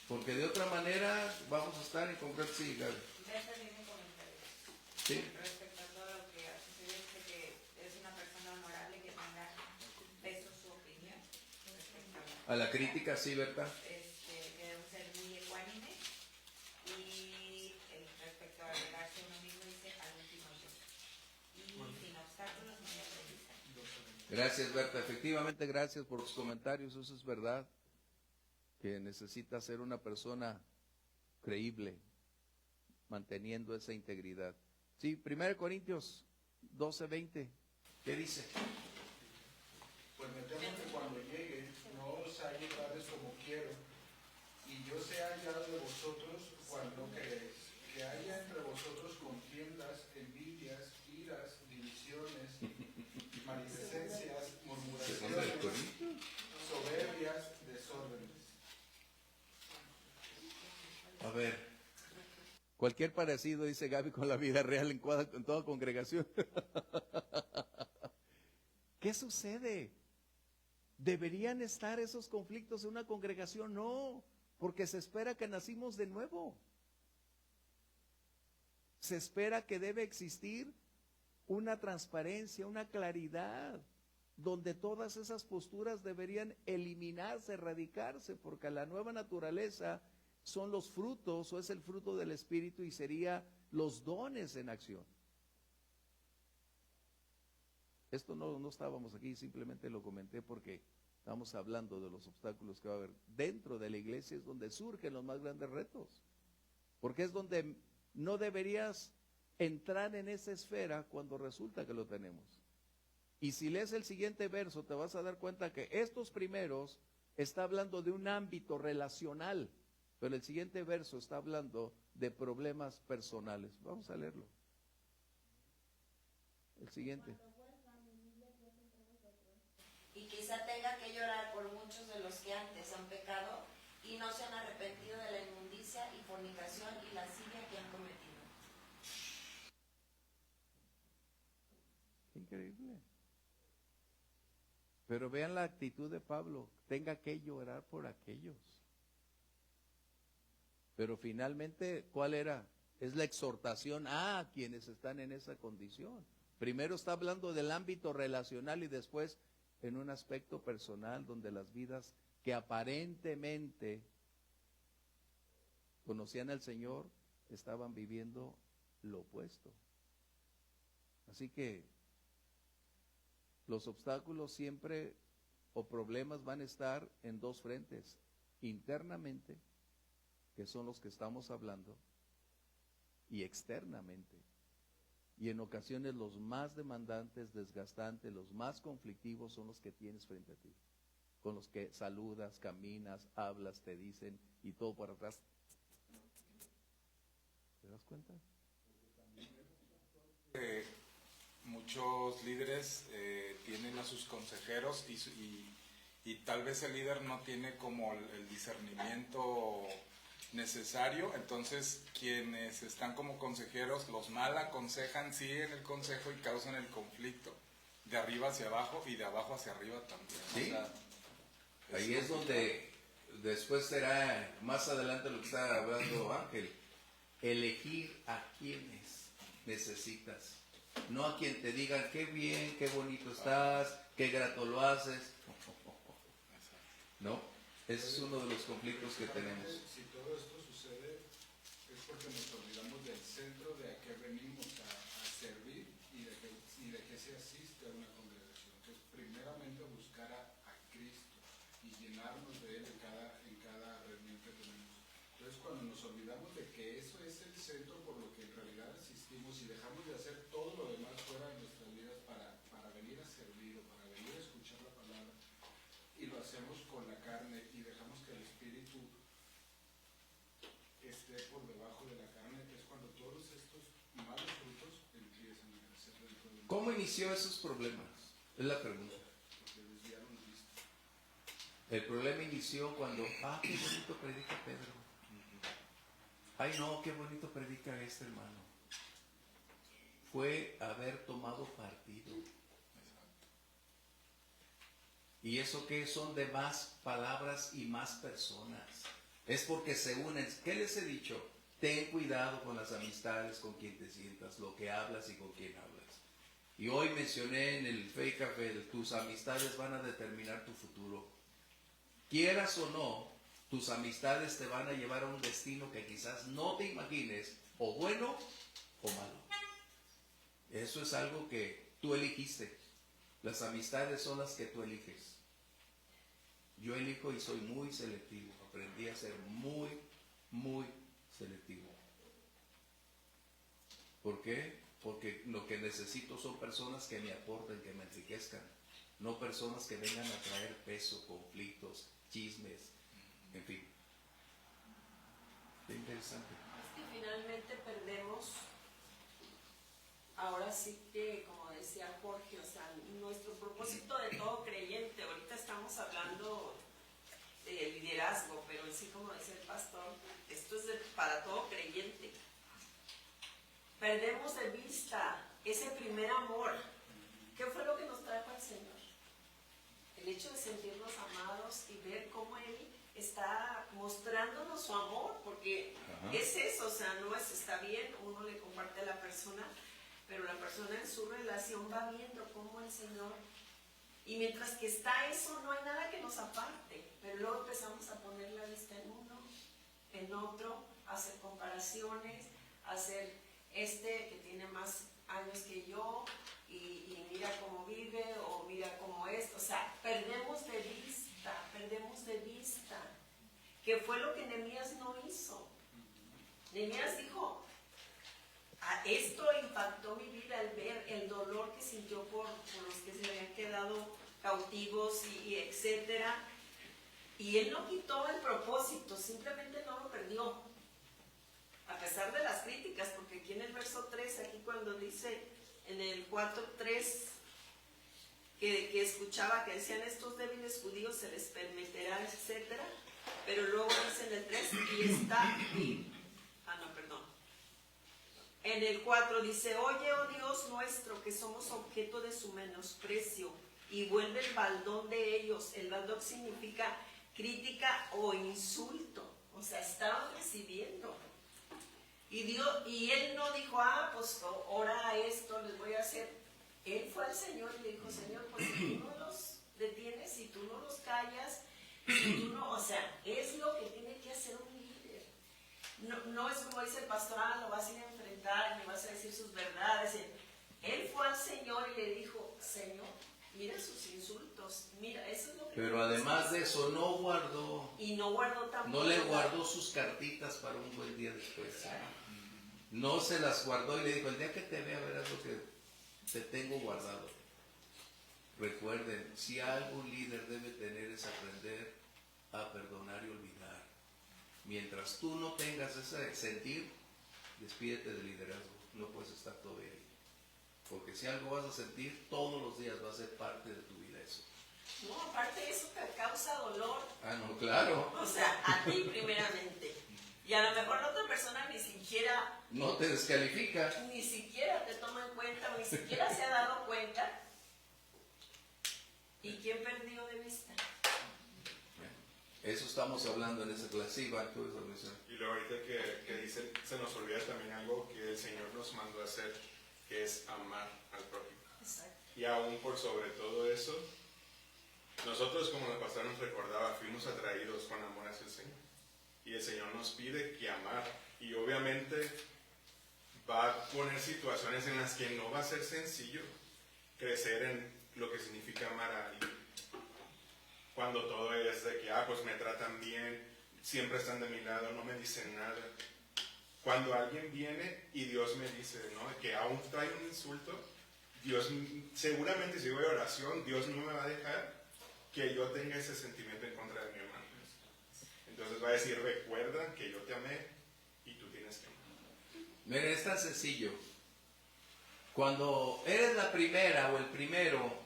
Porque de otra manera vamos a estar en concreto. Sí, Gaby. Berta tiene un comentario. Sí. Respecto a todo lo que ha sucedido, dice que es una persona honorable que tenga peso su opinión. Respecto A la crítica, sí, ¿verdad? que debe ser muy ecuánime. Y respecto a agregarse uno mismo, dice al último yo. Y sin obstáculos no hay aprendizaje. Gracias, Berta. Efectivamente, gracias por tus comentarios. Eso es verdad. Que necesita ser una persona creíble, manteniendo esa integridad. Sí, 1 Corintios 12, 20. ¿Qué dice? Pues me temo que cuando llegue no os halle tales como quiero, y yo sea hallado de vosotros cuando queréis, que haya entre vosotros contiendas, envidias, iras, divisiones, maledicencias, murmuraciones, soberbias, desórdenes. A ver, cualquier parecido, dice Gaby, con la vida real en toda congregación. ¿Qué sucede? ¿Deberían estar esos conflictos en una congregación? No, porque se espera que nacimos de nuevo. Se espera que debe existir una transparencia, una claridad, donde todas esas posturas deberían eliminarse, erradicarse, porque la nueva naturaleza son los frutos, o es el fruto del Espíritu, y sería los dones en acción. Esto no estábamos aquí, simplemente lo comenté porque estamos hablando de los obstáculos que va a haber. Dentro de la iglesia es donde surgen los más grandes retos, porque es donde no deberías entrar en esa esfera cuando resulta que lo tenemos. Y si lees el siguiente verso, te vas a dar cuenta que estos primeros está hablando de un ámbito relacional, pero el siguiente verso está hablando de problemas personales. Vamos a leerlo. El siguiente. Y quizá tenga que llorar por muchos de los que antes han pecado y no se han arrepentido de la inmundicia y fornicación y lascivia que han cometido. Qué increíble. Pero vean la actitud de Pablo, tenga que llorar por aquellos. Pero finalmente, ¿cuál era Es la exhortación a quienes están en esa condición. Primero está hablando del ámbito relacional y después en un aspecto personal donde las vidas que aparentemente conocían al Señor estaban viviendo lo opuesto. Así que los obstáculos siempre o problemas van a estar en dos frentes. Internamente, que son los que estamos hablando, y externamente. Y en ocasiones los más demandantes, desgastantes, los más conflictivos son los que tienes frente a ti. Con los que saludas, caminas, hablas, te dicen y todo por atrás. ¿Te das cuenta? Muchos líderes tienen a sus consejeros y tal vez el líder no tiene como el discernimiento necesario, entonces quienes están como consejeros los mal aconsejan, siguen el consejo y causan el conflicto de arriba hacia abajo y de abajo hacia arriba también. ¿Sí? O sea, ahí es donde después será más adelante lo que está hablando Ángel, elegir a quienes necesitas, no a quien te digan qué bien, qué bonito estás, qué grato lo haces. No, ese es uno de los conflictos que tenemos. Si todo esto sucede es porque nos olvidamos del centro de a qué venimos a servir y de qué se asiste a una congregación, que es primeramente buscar a Cristo y llenarnos de Él en cada reunión que tenemos. Entonces cuando nos olvidamos de que eso es el centro por lo que en realidad asistimos y dejamos de hacer todo lo demás fuera de nuestras vidas para venir a servir o para venir a escuchar la palabra, y lo hacemos con la carne y dejamos que el Espíritu esté por debajo de la carne, es cuando todos estos malos frutos empiezan a crecer dentro de nosotros. ¿Cómo inició esos problemas? Es la pregunta. Porque desviaron la vista. El problema inició cuando, qué bonito predica Pedro. Ay, no, qué bonito predica este hermano. Fue haber tomado partido. ¿Y eso qué son de más palabras y más personas? Es porque se unen. ¿Qué les he dicho? Ten cuidado con las amistades, con quien te sientas, lo que hablas y con quién hablas. Y hoy mencioné en el Fe y Café, tus amistades van a determinar tu futuro. Quieras o no, tus amistades te van a llevar a un destino que quizás no te imagines, o bueno o malo. Eso es algo que tú elegiste. Las amistades son las que tú eliges. Yo elijo y soy muy selectivo. Aprendí a ser muy, muy selectivo. ¿Por qué? Porque lo que necesito son personas que me aporten, que me enriquezcan. No personas que vengan a traer peso, conflictos, chismes, en fin. Qué interesante. Es que finalmente perdemos, ahora sí que, como decía Jorge, o sea, nuestro propósito de todo creyente, ahorita estamos hablando de liderazgo, pero sí, como decía el pastor, esto es para todo creyente. Perdemos de vista ese primer amor. ¿Qué fue lo que nos trajo al Señor? El hecho de sentirnos amados y ver cómo Él está mostrándonos su amor, porque es eso, o sea, no es, está bien, uno le comparte a la persona, pero la persona en su relación va viendo cómo el Señor, y mientras que está eso, no hay nada que nos aparte, pero luego empezamos a poner la vista en uno, en otro, a hacer comparaciones, a hacer que tiene más años que yo, y mira cómo vive, o mira cómo es, o sea, perdemos de vista, que fue lo que Nehemías no hizo. Nehemías dijo, esto impactó mi vida al ver el dolor que sintió por los que se habían quedado cautivos y etcétera, y él no quitó el propósito, simplemente no lo perdió, a pesar de las críticas, porque aquí en el verso 3, aquí cuando dice en el 4:3 que escuchaba que decían estos débiles judíos se les permitirá, etcétera, pero luego dice en el 3 en el 4 dice, oye, oh Dios nuestro, que somos objeto de su menosprecio, y vuelve el baldón de ellos. El baldón significa crítica o insulto, o sea, estaban recibiendo. Y él no dijo, pues ahora a esto les voy a hacer. Él fue al Señor y le dijo, Señor, pues si tú no los detienes, si tú no los callas, si tú no, o sea, es lo que tiene que hacer un líder. No es como dice el pastor, lo vas a ir a enfrentar, le vas a decir sus verdades. Él fue al Señor y le dijo, Señor, mira sus insultos, mira, eso es lo que... Pero además de eso, no guardó, Y no guardó tampoco. no le guardó sus cartitas para un buen día después. No se las guardó y le dijo, el día que te vea verás lo que te tengo guardado. Recuerden, si algo un líder debe tener es aprender a perdonar y olvidar. Mientras tú no tengas ese sentir, despídete del liderazgo, no puedes estar todavía ahí. Porque si algo vas a sentir, todos los días va a ser parte de tu vida eso. No, aparte de eso te causa dolor. No, claro. O sea, a ti primeramente. Y a lo mejor la otra persona ni siquiera... No te descalifica. Ni siquiera te toma en cuenta, o ni siquiera se ha dado cuenta. ¿Y quién perdió de vista? Eso estamos hablando en esa clase. Sí, va, tú esa misión. Y luego ahorita que dice, se nos olvida también algo que el Señor nos mandó a hacer, que es amar al prójimo. Exacto. Y aún por sobre todo eso, nosotros, como el pastor nos recordaba, fuimos atraídos con amor hacia el Señor. Y el Señor nos pide que amar. Y obviamente va a poner situaciones en las que no va a ser sencillo crecer en lo que significa amar a alguien. Cuando todo es de que, pues me tratan bien, siempre están de mi lado, no me dicen nada. Cuando alguien viene y Dios me dice, ¿no?, que aún trae un insulto, Dios, seguramente si voy a oración, Dios no me va a dejar que yo tenga ese sentimiento en contra de mi hermano. Entonces va a decir, recuerda que yo te amé y tú tienes que amar. Miren, es tan sencillo. Cuando eres la primera o el primero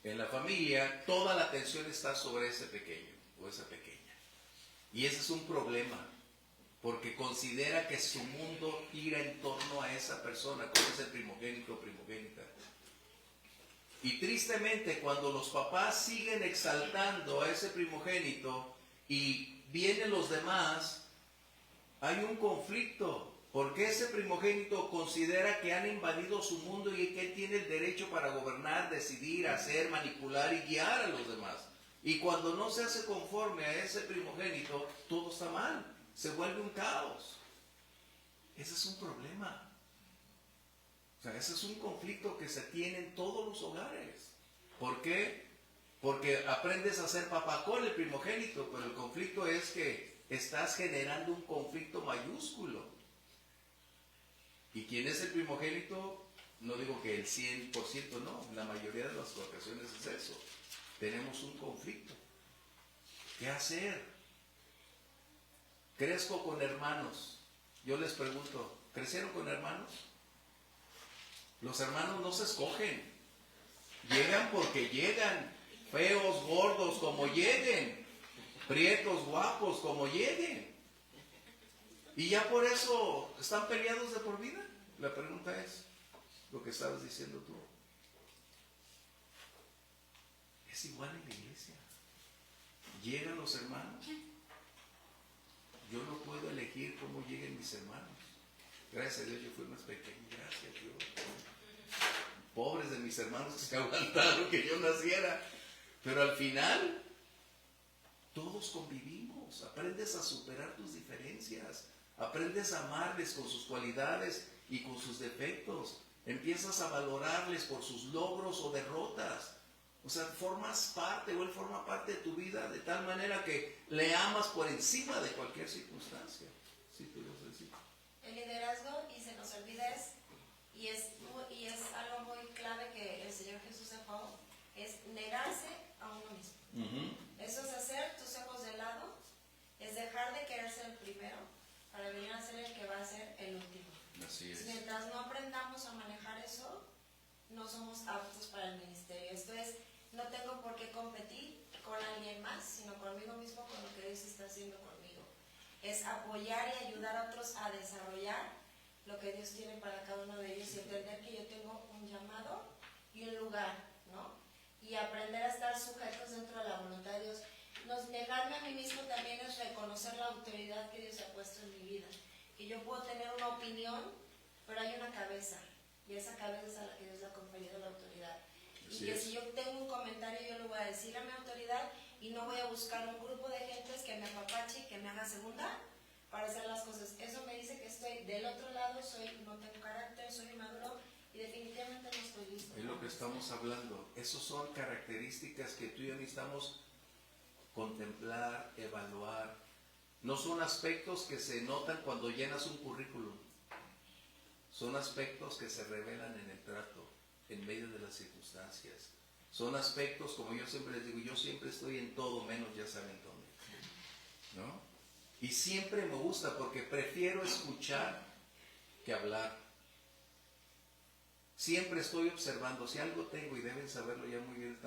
en la familia, toda la atención está sobre ese pequeño o esa pequeña. Y ese es un problema, porque considera que su mundo gira en torno a esa persona, como es el primogénito o primogénita. Y tristemente, cuando los papás siguen exaltando a ese primogénito y vienen los demás, hay un conflicto. Porque ese primogénito considera que han invadido su mundo y que él tiene el derecho para gobernar, decidir, hacer, manipular y guiar a los demás. Y cuando no se hace conforme a ese primogénito, todo está mal. Se vuelve un caos. Ese es un problema. O sea, ese es un conflicto que se tiene en todos los hogares. ¿Por qué? Porque aprendes a ser papá con el primogénito, pero el conflicto es que estás generando un conflicto mayúsculo. ¿Y quién es el primogénito? No digo que el 100%, no. En la mayoría de las ocasiones es eso. Tenemos un conflicto. ¿Qué hacer? Crezco con hermanos. Yo les pregunto, ¿crecieron con hermanos? Los hermanos no se escogen. Llegan porque llegan. Feos, gordos, como lleguen. Prietos, guapos, como lleguen. Y ya por eso están peleados de por vida. La pregunta es lo que estabas diciendo tú. Es igual en la iglesia. Llegan los hermanos. Yo no puedo elegir cómo lleguen mis hermanos. Gracias a Dios yo fui más pequeño. Gracias a Dios. Pobres de mis hermanos que se aguantaron que yo naciera. Pero al final, todos convivimos. Aprendes a superar tus diferencias. Aprendes a amarles con sus cualidades y con sus defectos. Empiezas a valorarles por sus logros o derrotas. O sea, formas parte o él forma parte de tu vida de tal manera que le amas por encima de cualquier circunstancia. Sí, tú lo sabes. El liderazgo, y se nos olvida, y es algo muy clave que el Señor Jesús dejó, es negarse a uno mismo. Eso es hacer tus ojos de lado, es dejar de querer ser el primero para venir a ser el que va a ser el último. Así es. Mientras no aprendamos a manejar eso, no somos aptos para el ministerio. Esto es, no tengo por qué competir con alguien más, sino conmigo mismo, con lo que Dios está haciendo conmigo. Es apoyar y ayudar a otros a desarrollar lo que Dios tiene para cada uno de ellos y entender que yo tengo un llamado y un lugar, ¿no? Y aprender a estar sujetos dentro de la voluntad de Dios. Negarme a mí mismo también es reconocer la autoridad que Dios ha puesto en mi vida. Y yo puedo tener una opinión, pero hay una cabeza, y esa cabeza es a la que Dios le ha conferido la autoridad. Y Así que es. si yo tengo un comentario, yo lo voy a decir a mi autoridad y no voy a buscar un grupo de gentes que me apapache, que me haga segunda para hacer las cosas. Eso me dice que estoy del otro lado, no tengo carácter, soy maduro y definitivamente no estoy listo. Es lo que estamos hablando. Esas son características que tú y yo necesitamos contemplar, evaluar. No son aspectos que se notan cuando llenas un currículum. Son aspectos que se revelan en el trato, en medio de las circunstancias. Son aspectos, como yo siempre les digo, yo siempre estoy en todo menos ya saben dónde, ¿no? Y siempre me gusta porque prefiero escuchar que hablar. Siempre estoy observando, si algo tengo, y deben saberlo ya muy bien,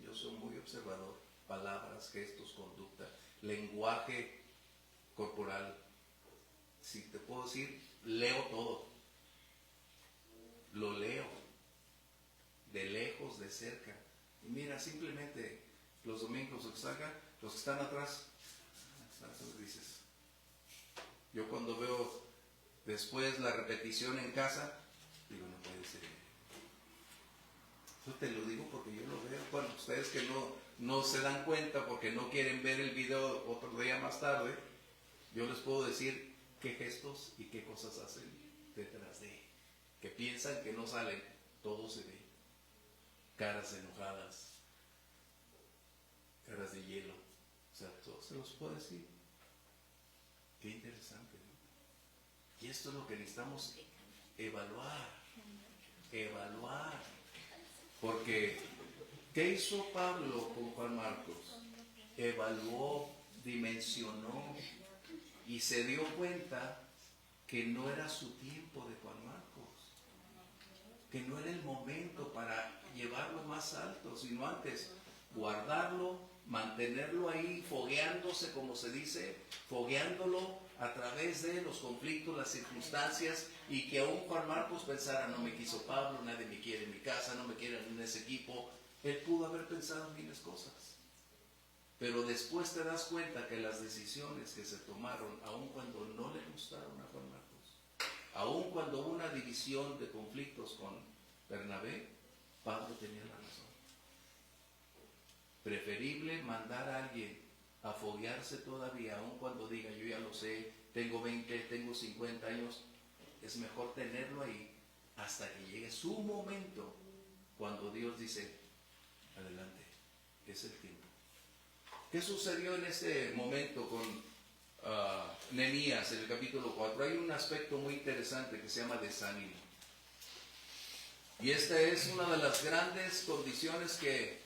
yo soy muy observador, palabras, gestos, conducta, lenguaje corporal. Si te puedo decir, leo todo. Lo leo, de lejos, de cerca. Y mira, simplemente los domingos los que están atrás, dices. Yo cuando veo después la repetición en casa, digo, no puede ser. Yo te lo digo porque yo lo veo. Bueno, ustedes que no se dan cuenta porque no quieren ver el video otro día más tarde, yo les puedo decir qué gestos y qué cosas hacen detrás de, que piensan que no salen, todo se ve. Caras enojadas, caras de hielo, o sea, todo se los puedo decir. Qué interesante, ¿no? Y esto es lo que necesitamos evaluar, porque ¿qué hizo Pablo con Juan Marcos? Evaluó, dimensionó y se dio cuenta que no era su tiempo de Juan Marcos, que no era el momento para llevarlo más alto, sino antes guardarlo, mantenerlo ahí, fogueándose, como se dice, fogueándolo a través de los conflictos, las circunstancias, y que aún Juan Marcos pensara, no me quiso Pablo, nadie me quiere en mi casa, no me quieren en ese equipo. Él pudo haber pensado en miles cosas, pero después te das cuenta que las decisiones que se tomaron, aun cuando no le gustaron a Juan Marcos, aun cuando hubo una división de conflictos con Bernabé, Pablo tenía la razón. Preferible mandar a alguien a foguearse todavía, aun cuando diga, yo ya lo sé, tengo 20, tengo 50 años, es mejor tenerlo ahí hasta que llegue su momento, cuando Dios dice, adelante, es el tiempo. ¿Qué sucedió en ese momento con Nehemías en el capítulo 4? Hay un aspecto muy interesante que se llama desánimo. Y esta es una de las grandes condiciones que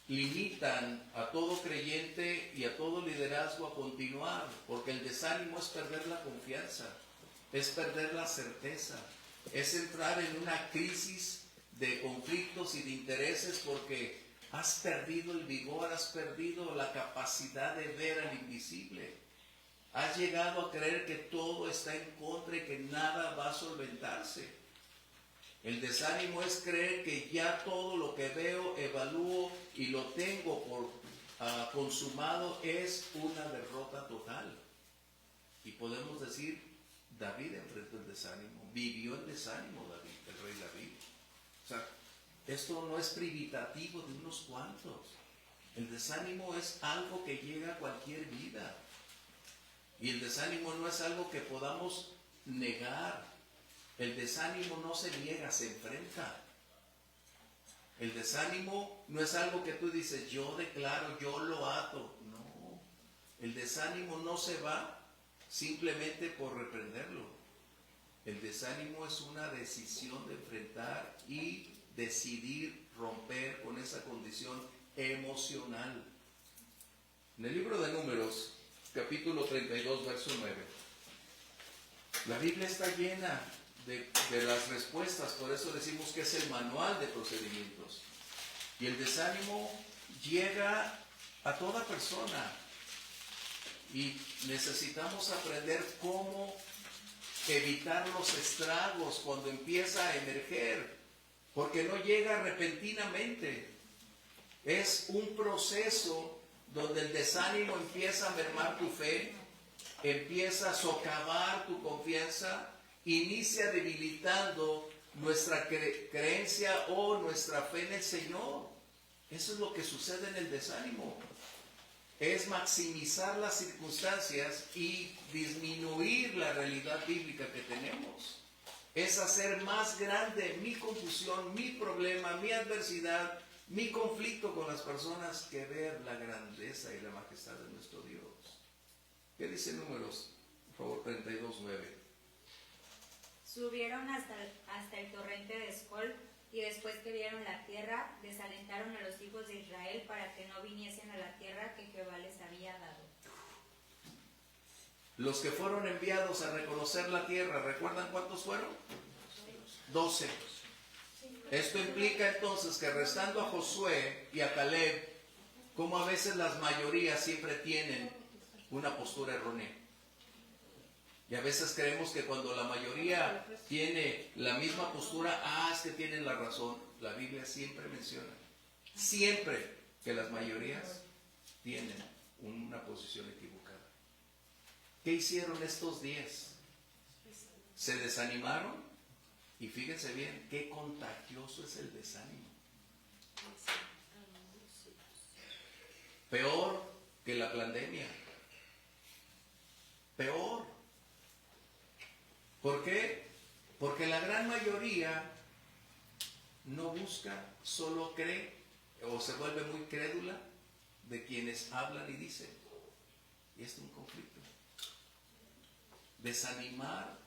limitan a todo creyente y a todo liderazgo a continuar, porque el desánimo es perder la confianza, es perder la certeza, es entrar en una crisis de conflictos y de intereses porque has perdido el vigor, has perdido la capacidad de ver al invisible. Has llegado a creer que todo está en contra y que nada va a solventarse. El desánimo es creer que ya todo lo que veo, evalúo y lo tengo por consumado es una derrota total. Y podemos decir, David enfrentó el desánimo, vivió el desánimo David, el rey David. O sea, esto no es privativo de unos cuantos. El desánimo es algo que llega a cualquier vida. Y el desánimo no es algo que podamos negar. El desánimo no se niega, se enfrenta. El desánimo no es algo que tú dices, yo declaro, yo lo ato. No, el desánimo no se va simplemente por reprenderlo. El desánimo es una decisión de enfrentar y decidir romper con esa condición emocional. En el libro de Números, capítulo 32, verso 9, la Biblia está llena de las respuestas, por eso decimos que es el manual de procedimientos. Y el desánimo llega a toda persona y necesitamos aprender cómo evitar los estragos cuando empieza a emerger, porque no llega repentinamente. Es un proceso donde el desánimo empieza a mermar tu fe, empieza a socavar tu confianza, inicia debilitando nuestra creencia o nuestra fe en el Señor. Eso es lo que sucede en el desánimo. Es maximizar las circunstancias y disminuir la realidad bíblica que tenemos. Es hacer más grande mi confusión, mi problema, mi adversidad, mi conflicto con las personas que ver la grandeza y la majestad de nuestro Dios. ¿Qué dice Números? Por favor, 32:9. Subieron hasta el torrente de Escol, y después que vieron la tierra, desalentaron a los hijos de Israel para que no viniesen a la tierra que Jehová les había dado. Los que fueron enviados a reconocer la tierra, ¿recuerdan cuántos fueron? 12. Esto implica entonces que restando a Josué y a Caleb, como a veces las mayorías siempre tienen una postura errónea. Y a veces creemos que cuando la mayoría tiene la misma postura, es que tienen la razón. La Biblia siempre menciona, siempre, que las mayorías tienen una posición equivocada. ¿Qué hicieron estos 10? Se desanimaron, y fíjense bien, qué contagioso es el desánimo. Peor que la pandemia. Peor. ¿Por qué? Porque la gran mayoría no busca, solo cree o se vuelve muy crédula de quienes hablan y dicen. Y es un conflicto. Desanimar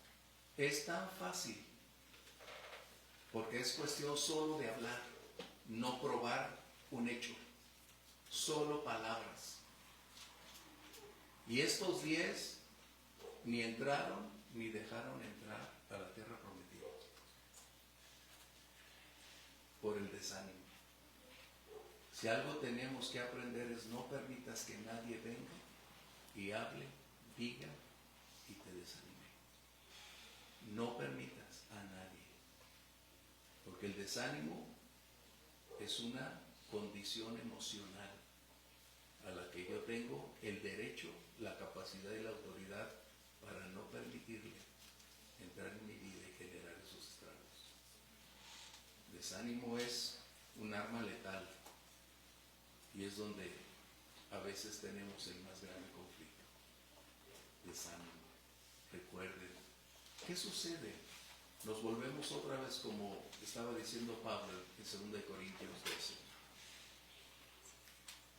es tan fácil porque es cuestión solo de hablar, no probar un hecho, solo palabras. Y estos 10 ni entraron ni dejaron entrar a la tierra prometida por el desánimo. Si algo tenemos que aprender es no permitas que nadie venga y hable, diga y te desanime. No permitas a nadie, porque el desánimo es una condición emocional a la que yo tengo el derecho, la capacidad y la autoridad para no permitirle entrar en mi vida y generar esos estragos. Desánimo es un arma letal y es donde a veces tenemos el más grande conflicto. Desánimo. Recuerden, ¿qué sucede? Nos volvemos otra vez, como estaba diciendo Pablo en 2 Corintios 12.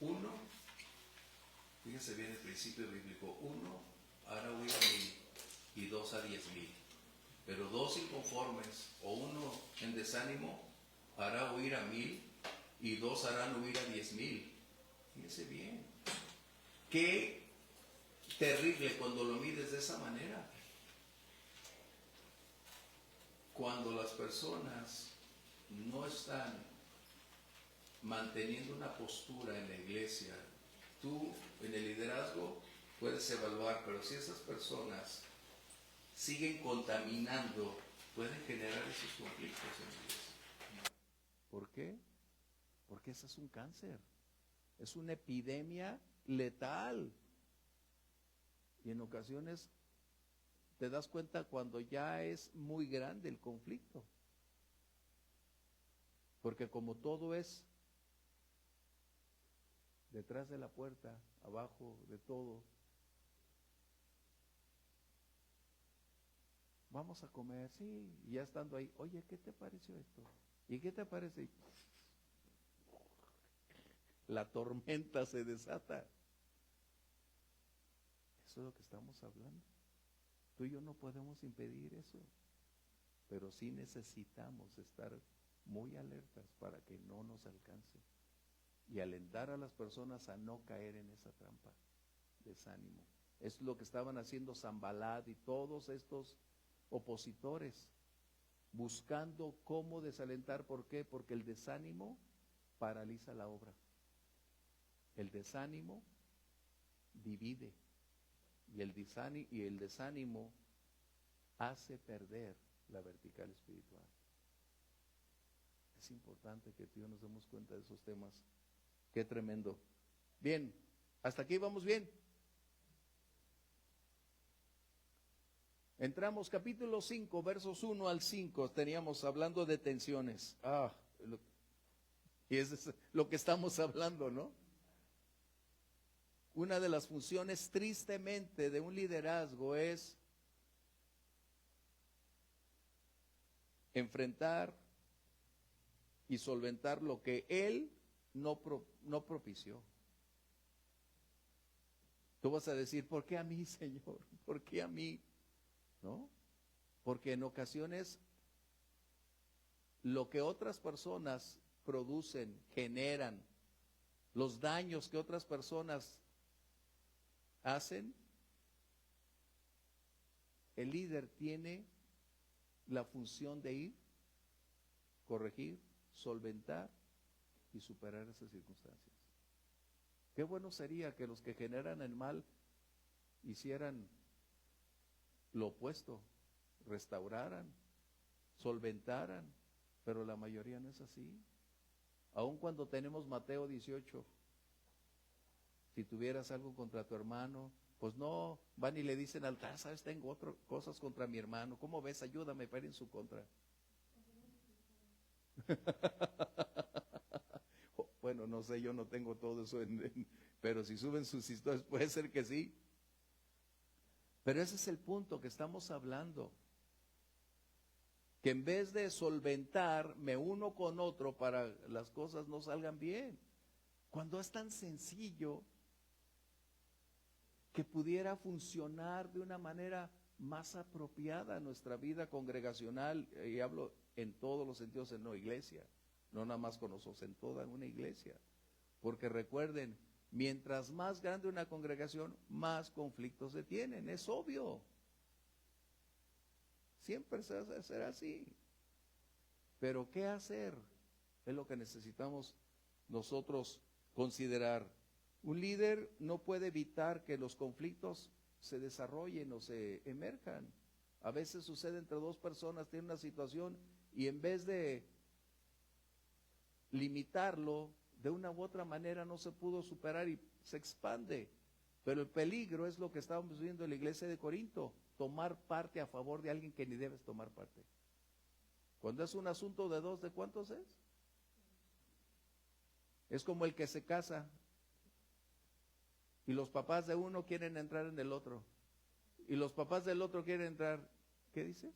1, fíjense bien el principio bíblico, 1 hará huir a 1000 y 2 a 10,000. Pero 2 inconformes o 1 en desánimo hará huir a 1000 y 2 harán huir a 10,000. Fíjense bien. Qué terrible cuando lo mides de esa manera. Cuando las personas no están manteniendo una postura en la iglesia, tú en el liderazgo puedes evaluar, pero si esas personas siguen contaminando, pueden generar esos conflictos en la iglesia. ¿Por qué? Porque ese es un cáncer, es una epidemia letal. Y en ocasiones te das cuenta cuando ya es muy grande el conflicto. Porque como todo es detrás de la puerta, abajo de todo, vamos a comer, sí, y ya estando ahí, oye, ¿qué te pareció esto? ¿Y qué te parece? La tormenta se desata. Eso es lo que estamos hablando. Tú y yo no podemos impedir eso, pero sí necesitamos estar muy alertas para que no nos alcance y alentar a las personas a no caer en esa trampa. Desánimo. Es lo que estaban haciendo Sanballat y todos estos opositores, buscando cómo desalentar. ¿Por qué? Porque el desánimo paraliza la obra. El desánimo divide y el desánimo hace perder la vertical espiritual. Es importante que tú y yo nos demos cuenta de esos temas. Qué tremendo. Bien, hasta aquí vamos bien. Entramos capítulo 5, versos 1 al 5, teníamos hablando de tensiones. Y es lo que estamos hablando, ¿no? Una de las funciones tristemente de un liderazgo es enfrentar y solventar lo que él no propició. Tú vas a decir, ¿por qué a mí, Señor? ¿Por qué a mí? ¿No? Porque en ocasiones lo que otras personas producen, generan, los daños que otras personas hacen, el líder tiene la función de ir, corregir, solventar y superar esas circunstancias. Qué bueno sería que los que generan el mal hicieran lo opuesto, restauraran, solventaran, pero la mayoría no es así. Aun cuando tenemos Mateo 18, si tuvieras algo contra tu hermano, pues no, van y le dicen al altar, sabes, tengo cosas contra mi hermano, ¿cómo ves? Ayúdame para ir en su contra. Bueno, no sé, yo no tengo todo eso, pero si suben sus historias, puede ser que sí. Pero ese es el punto que estamos hablando. Que en vez de solventar, me uno con otro para las cosas no salgan bien. Cuando es tan sencillo que pudiera funcionar de una manera más apropiada nuestra vida congregacional, y hablo en todos los sentidos en una iglesia, no nada más con nosotros, en toda una iglesia. Porque recuerden, mientras más grande una congregación, más conflictos se tienen, es obvio. Siempre será así. Pero ¿qué hacer? Es lo que necesitamos nosotros considerar. Un líder no puede evitar que los conflictos se desarrollen o se emerjan. A veces sucede entre dos personas, tienen una situación y en vez de limitarlo, de una u otra manera no se pudo superar y se expande. Pero el peligro es lo que estábamos viendo en la iglesia de Corinto, tomar parte a favor de alguien que ni debes tomar parte. Cuando es un asunto de dos, ¿de cuántos es? Es como el que se casa y los papás de uno quieren entrar en el otro y los papás del otro quieren entrar. ¿Qué dices?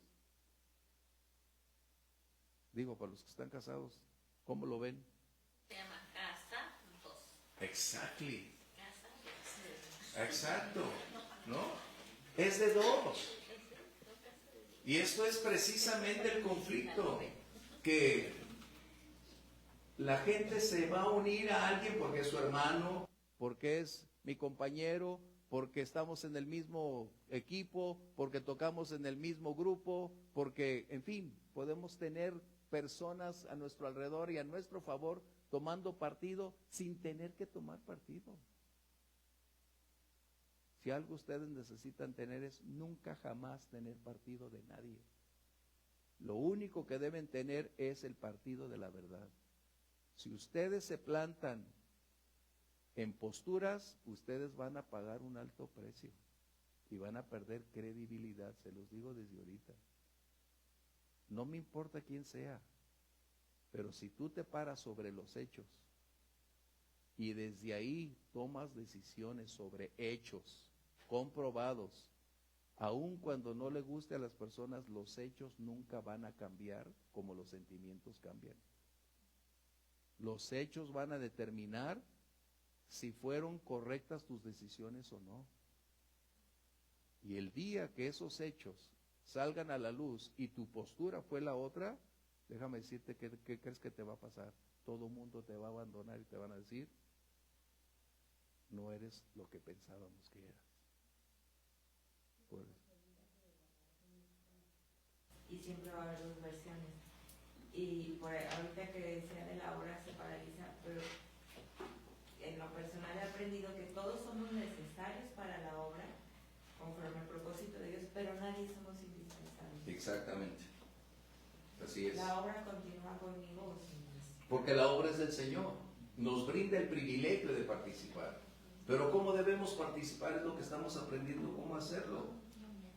Digo, para los que están casados, ¿cómo lo ven? Se llama casa dos. Exactly. Casa dos. Exacto, ¿no? Es de dos. Y esto es precisamente el conflicto, que la gente se va a unir a alguien porque es su hermano, porque es mi compañero, porque estamos en el mismo equipo, porque tocamos en el mismo grupo, porque, en fin, podemos tener personas a nuestro alrededor y a nuestro favor tomando partido sin tener que tomar partido. Si algo ustedes necesitan tener es nunca jamás tener partido de nadie. Lo único que deben tener es el partido de la verdad. Si ustedes se plantan en posturas, ustedes van a pagar un alto precio y van a perder credibilidad, se los digo desde ahorita. No me importa quién sea, pero si tú te paras sobre los hechos y desde ahí tomas decisiones sobre hechos comprobados, aun cuando no le guste a las personas, los hechos nunca van a cambiar como los sentimientos cambian. Los hechos van a determinar si fueron correctas tus decisiones o no. Y el día que esos hechos salgan a la luz y tu postura fue la otra, déjame decirte qué crees que te va a pasar. Todo mundo te va a abandonar y te van a decir, no eres lo que pensábamos que eras. Y siempre va a haber dos versiones. Y por ahorita que decía de la obra se paraliza, pero en lo personal he aprendido que todos somos necesarios para la obra, conforme al propósito de Dios, pero nadie somos indispensables. Exactamente. Así es. La obra continúa conmigo o sin mí. Porque la obra es del Señor. Nos brinda el privilegio de participar. Pero ¿cómo debemos participar? Es lo que estamos aprendiendo cómo hacerlo.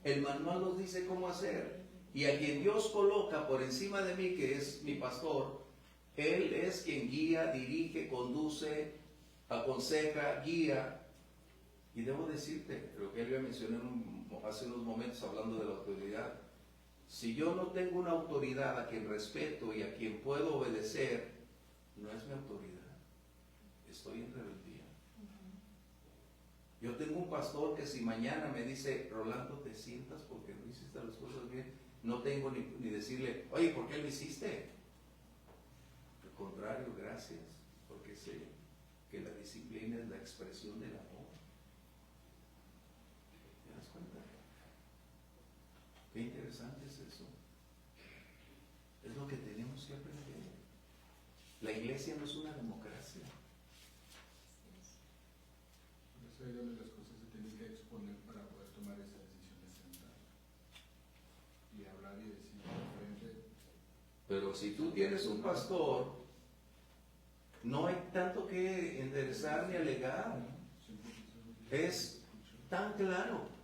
El manual nos dice cómo hacer. Y a quien Dios coloca por encima de mí, que es mi pastor, Él es quien guía, dirige, conduce, aconseja, guía. Y debo decirte, creo que él ya mencioné hace unos momentos hablando de la autoridad. Si yo no tengo una autoridad a quien respeto y a quien puedo obedecer, no es mi autoridad. Estoy en rebeldía. Yo tengo un pastor que si mañana me dice, Rolando, te sientas porque no hiciste las cosas bien, no tengo ni decirle, oye, ¿por qué lo hiciste? Al contrario, gracias, porque sé que la disciplina es la expresión del amor. ¿Te das cuenta? Qué interesante es eso. Es lo que tenemos que aprender. La iglesia no es una democracia. Por eso hay donde las cosas se tienen que exponer para poder tomar esa decisión de sentar y hablar y decir de frente. Pero si tú tienes un pastor, no hay tanto que enderezar ni alegar. Es tan claro.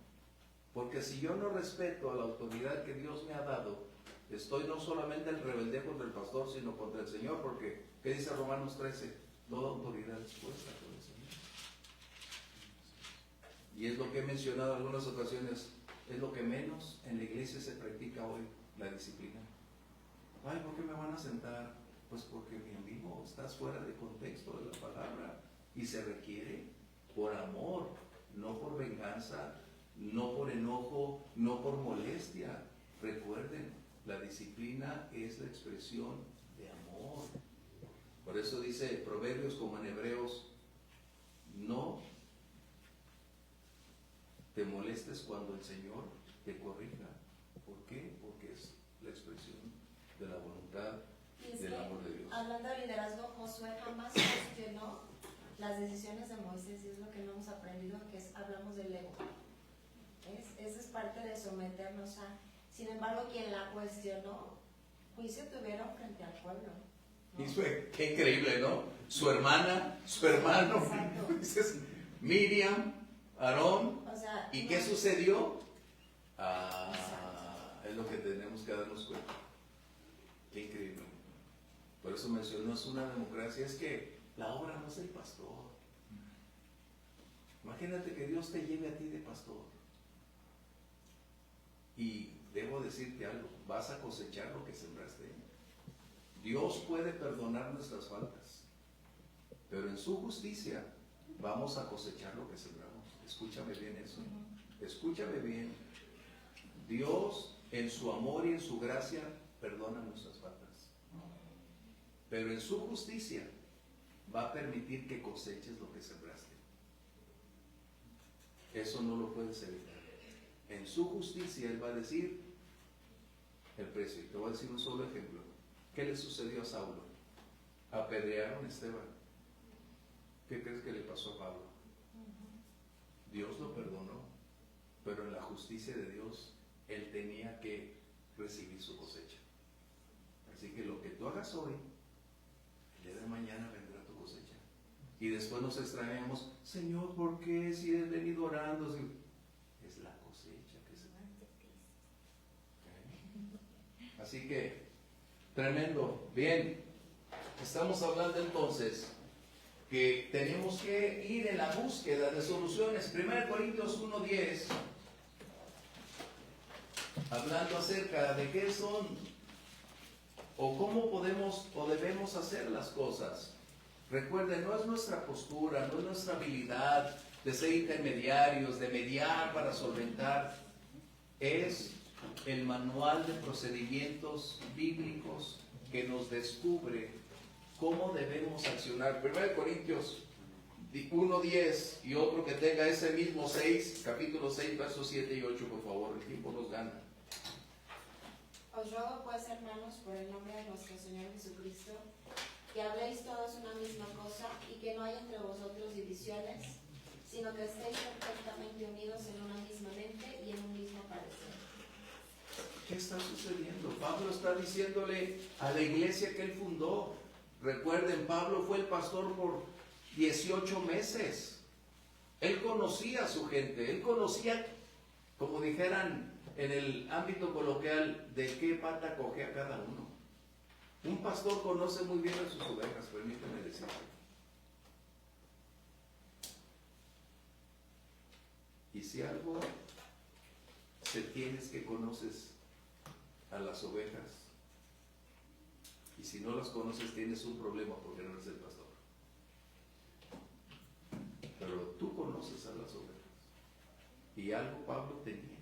Porque si yo no respeto a la autoridad que Dios me ha dado, estoy no solamente en rebeldía contra el pastor, sino contra el Señor. Porque, ¿qué dice Romanos 13? Toda autoridad es puesta por el Señor. Y es lo que he mencionado en algunas ocasiones, es lo que menos en la iglesia se practica hoy, la disciplina. Ay, ¿por qué me van a sentar? Pues porque, mi amigo, estás fuera de contexto de la palabra y se requiere por amor, no por venganza, no por enojo, no por molestia. Recuerden, la disciplina es la expresión de amor. Por eso dice Proverbios como en Hebreos, no te molestes cuando el Señor te corrija. ¿Por qué? Porque es la expresión de la voluntad del amor de Dios. Hablando de liderazgo, Josué jamás cuestionó las decisiones de Moisés, y es lo que no hemos aprendido, que es, hablamos del ego. Esa es parte de someternos a... Sin embargo, quien la cuestionó, juicio tuvieron frente al pueblo, ¿no? Y fue, qué increíble, ¿no? Su hermana, su hermano, Exacto. dices, Miriam, Aarón, O sea, ¿y no- qué sucedió? Es lo que tenemos que darnos cuenta. Qué increíble. Por eso mencionó, es una democracia, es que la obra no es el pastor. Imagínate que Dios te lleve a ti de pastor. Y debo decirte algo, vas a cosechar lo que sembraste. Dios puede perdonar nuestras faltas, pero en su justicia vamos a cosechar lo que sembramos. Escúchame bien eso. Escúchame bien. Dios en su amor y en su gracia perdona nuestras faltas, pero en su justicia va a permitir que coseches lo que sembraste. Eso no lo puedes evitar. En su justicia Él va a decir el precio. Te voy a decir un solo ejemplo. ¿Qué le sucedió a Saulo? Apedrearon a Esteban. ¿Qué crees que le pasó a Pablo? Dios lo perdonó, pero en la justicia de Dios él tenía que recibir su cosecha. Así que lo que tú hagas hoy, el día de mañana vendrá tu cosecha. Y después nos extrañamos, Señor, ¿por qué? Si he venido orando. Es la cosecha que se da. ¿Okay? Así que, tremendo. Bien, estamos hablando entonces que tenemos que ir en la búsqueda de soluciones. 1 Corintios 1:10, hablando acerca de qué son o cómo podemos o debemos hacer las cosas. Recuerden, no es nuestra postura, no es nuestra habilidad de ser intermediarios, de mediar para solventar. Es el manual de procedimientos bíblicos que nos descubre cómo debemos accionar. 1 Corintios 1:10 y otro que tenga ese mismo 6, capítulo 6, versos 7 y 8, por favor, el tiempo nos gana. Os ruego pues, hermanos, por el nombre de nuestro Señor Jesucristo, que habléis todos una misma cosa y que no haya entre vosotros divisiones, sino que estéis perfectamente unidos en una misma mente y en un mismo parecer. ¿Qué está sucediendo? Pablo está diciéndole a la iglesia que él fundó. Recuerden, Pablo fue el pastor por 18 meses. Él conocía a su gente, él conocía, como dijeran en el ámbito coloquial, ¿de qué pata coge a cada uno? Un pastor conoce muy bien a sus ovejas, permíteme decirlo. Y si algo se tiene es que conoces a las ovejas. Y si no las conoces tienes un problema porque no eres el pastor. Pero tú conoces a las ovejas. Y algo Pablo tenía.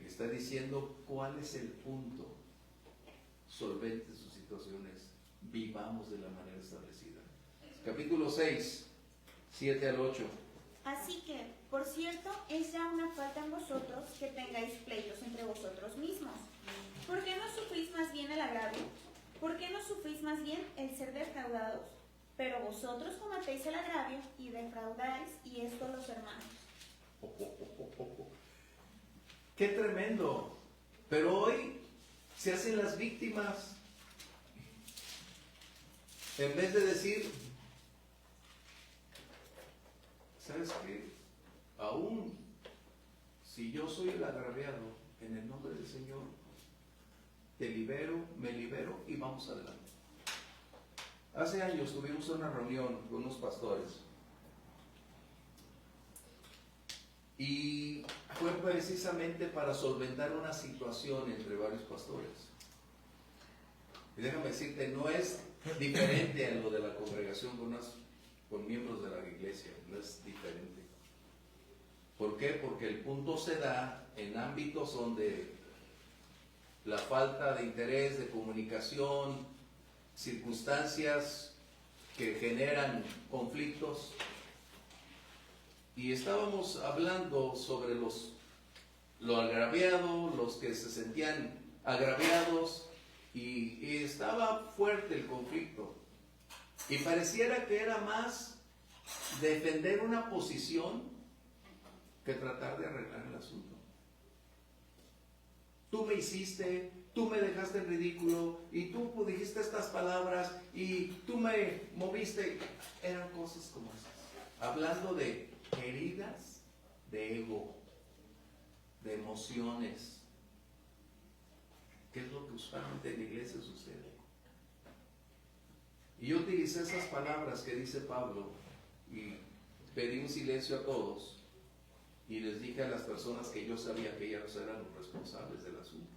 Está diciendo cuál es el punto solvente de sus situaciones. Vivamos de la manera establecida. Capítulo 6, 7 al 8. Así que, por cierto, es ya una falta en vosotros que tengáis pleitos entre vosotros mismos. ¿Por qué no sufrís más bien el agravio? ¿Por qué no sufrís más bien el ser defraudados? Pero vosotros cometéis el agravio y defraudáis, y esto los hermanos. ¡Qué tremendo! Pero hoy se hacen las víctimas. En vez de decir, ¿sabes qué? Aún si yo soy el agraviado, en el nombre del Señor, te libero, me libero y vamos adelante. Hace años tuvimos una reunión con unos pastores y fue precisamente para solventar una situación entre varios pastores. Y déjame decirte, no es diferente a lo de la congregación con miembros de la iglesia, no es diferente. ¿Por qué? Porque el punto se da en ámbitos donde la falta de interés, de comunicación, circunstancias que generan conflictos. Y estábamos hablando sobre lo agraviado, los que se sentían agraviados, y estaba fuerte el conflicto. Y pareciera que era más defender una posición que tratar de arreglar el asunto. Tú me hiciste, tú me dejaste en ridículo, y tú dijiste estas palabras, y tú me moviste. Eran cosas como esas. Hablando de heridas de ego, de emociones. ¿Qué es lo que usualmente en la iglesia sucede? Y yo utilicé esas palabras que dice Pablo y pedí un silencio a todos y les dije a las personas que yo sabía que ellos eran los responsables del asunto,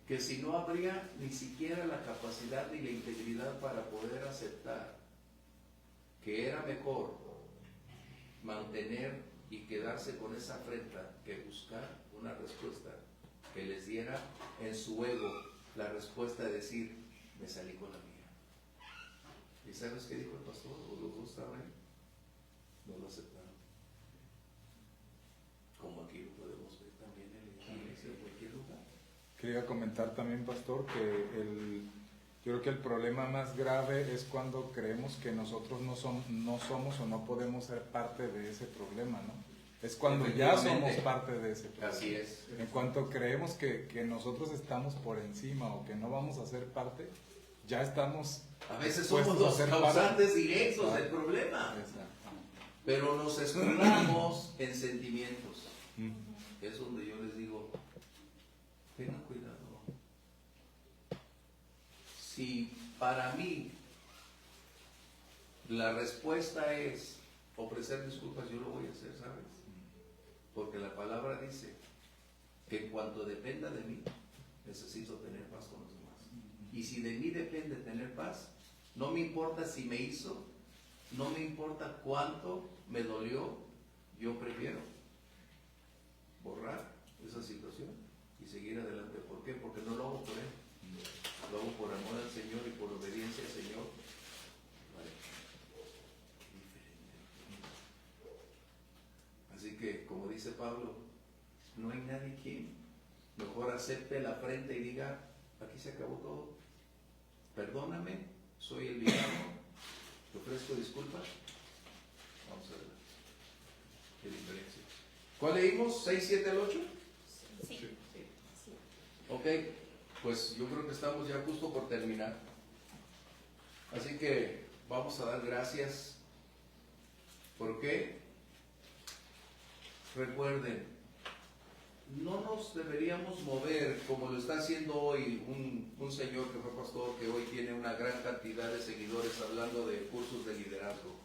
que si no habría ni siquiera la capacidad ni la integridad para poder aceptar que era mejor mantener y quedarse con esa afrenta que buscar una respuesta que les diera en su ego la respuesta de decir, me salí con la mía. ¿Y sabes qué dijo el pastor? ¿O los dos estaban ahí? No lo aceptaron. Como aquí lo podemos ver también en la iglesia, en cualquier lugar. Quería comentar también, pastor, que yo creo que el problema más grave es cuando creemos que nosotros no somos o no podemos ser parte de ese problema, ¿no? Es cuando ya somos parte de ese problema. Así es. En cuanto creemos que nosotros estamos por encima o que no vamos a ser parte, ya estamos... A veces somos los causantes directos del problema. Exacto. Pero nos escudamos en sentimientos. Es donde yo les digo, tengan cuidado. Si para mí la respuesta es ofrecer disculpas, yo lo voy a hacer, ¿sabes? Porque la palabra dice que en cuanto dependa de mí, necesito tener paz con los demás. Y si de mí depende tener paz, no me importa si me hizo, no me importa cuánto me dolió, yo prefiero borrar esa situación y seguir adelante. ¿Por qué? Porque no lo hago por él. Lo hago por amor al Señor y por obediencia al Señor. Vale. Así que, como dice Pablo, no hay nadie quien mejor acepte la afrenta y diga, aquí se acabó todo. Perdóname, soy el villano, te ofrezco disculpas. Vamos a ver. Qué diferencia. ¿Cuál leímos? ¿6, 7 al 8? Sí. Ok, pues yo creo que estamos ya justo por terminar. Así que vamos a dar gracias. ¿Por qué? recuerden, no nos deberíamos mover como lo está haciendo hoy un señor que fue pastor, que hoy tiene una gran cantidad de seguidores hablando de cursos de liderazgo.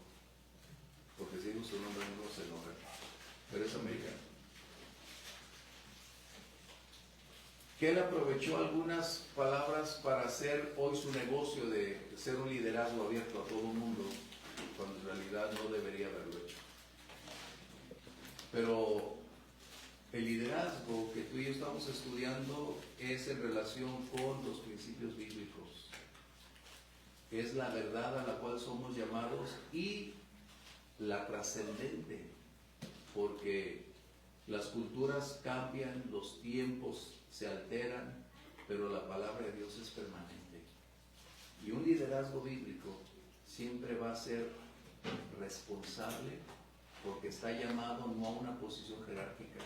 Porque si digo su nombre no se enoja, pero es americano. Que él aprovechó algunas palabras para hacer hoy su negocio de ser un liderazgo abierto a todo el mundo, cuando en realidad no debería haberlo hecho. Pero el liderazgo que tú y yo estamos estudiando es en relación con los principios bíblicos. Es la verdad a la cual somos llamados y la trascendente, porque las culturas cambian, los tiempos se alteran, pero la palabra de Dios es permanente. Y un liderazgo bíblico siempre va a ser responsable, porque está llamado no a una posición jerárquica,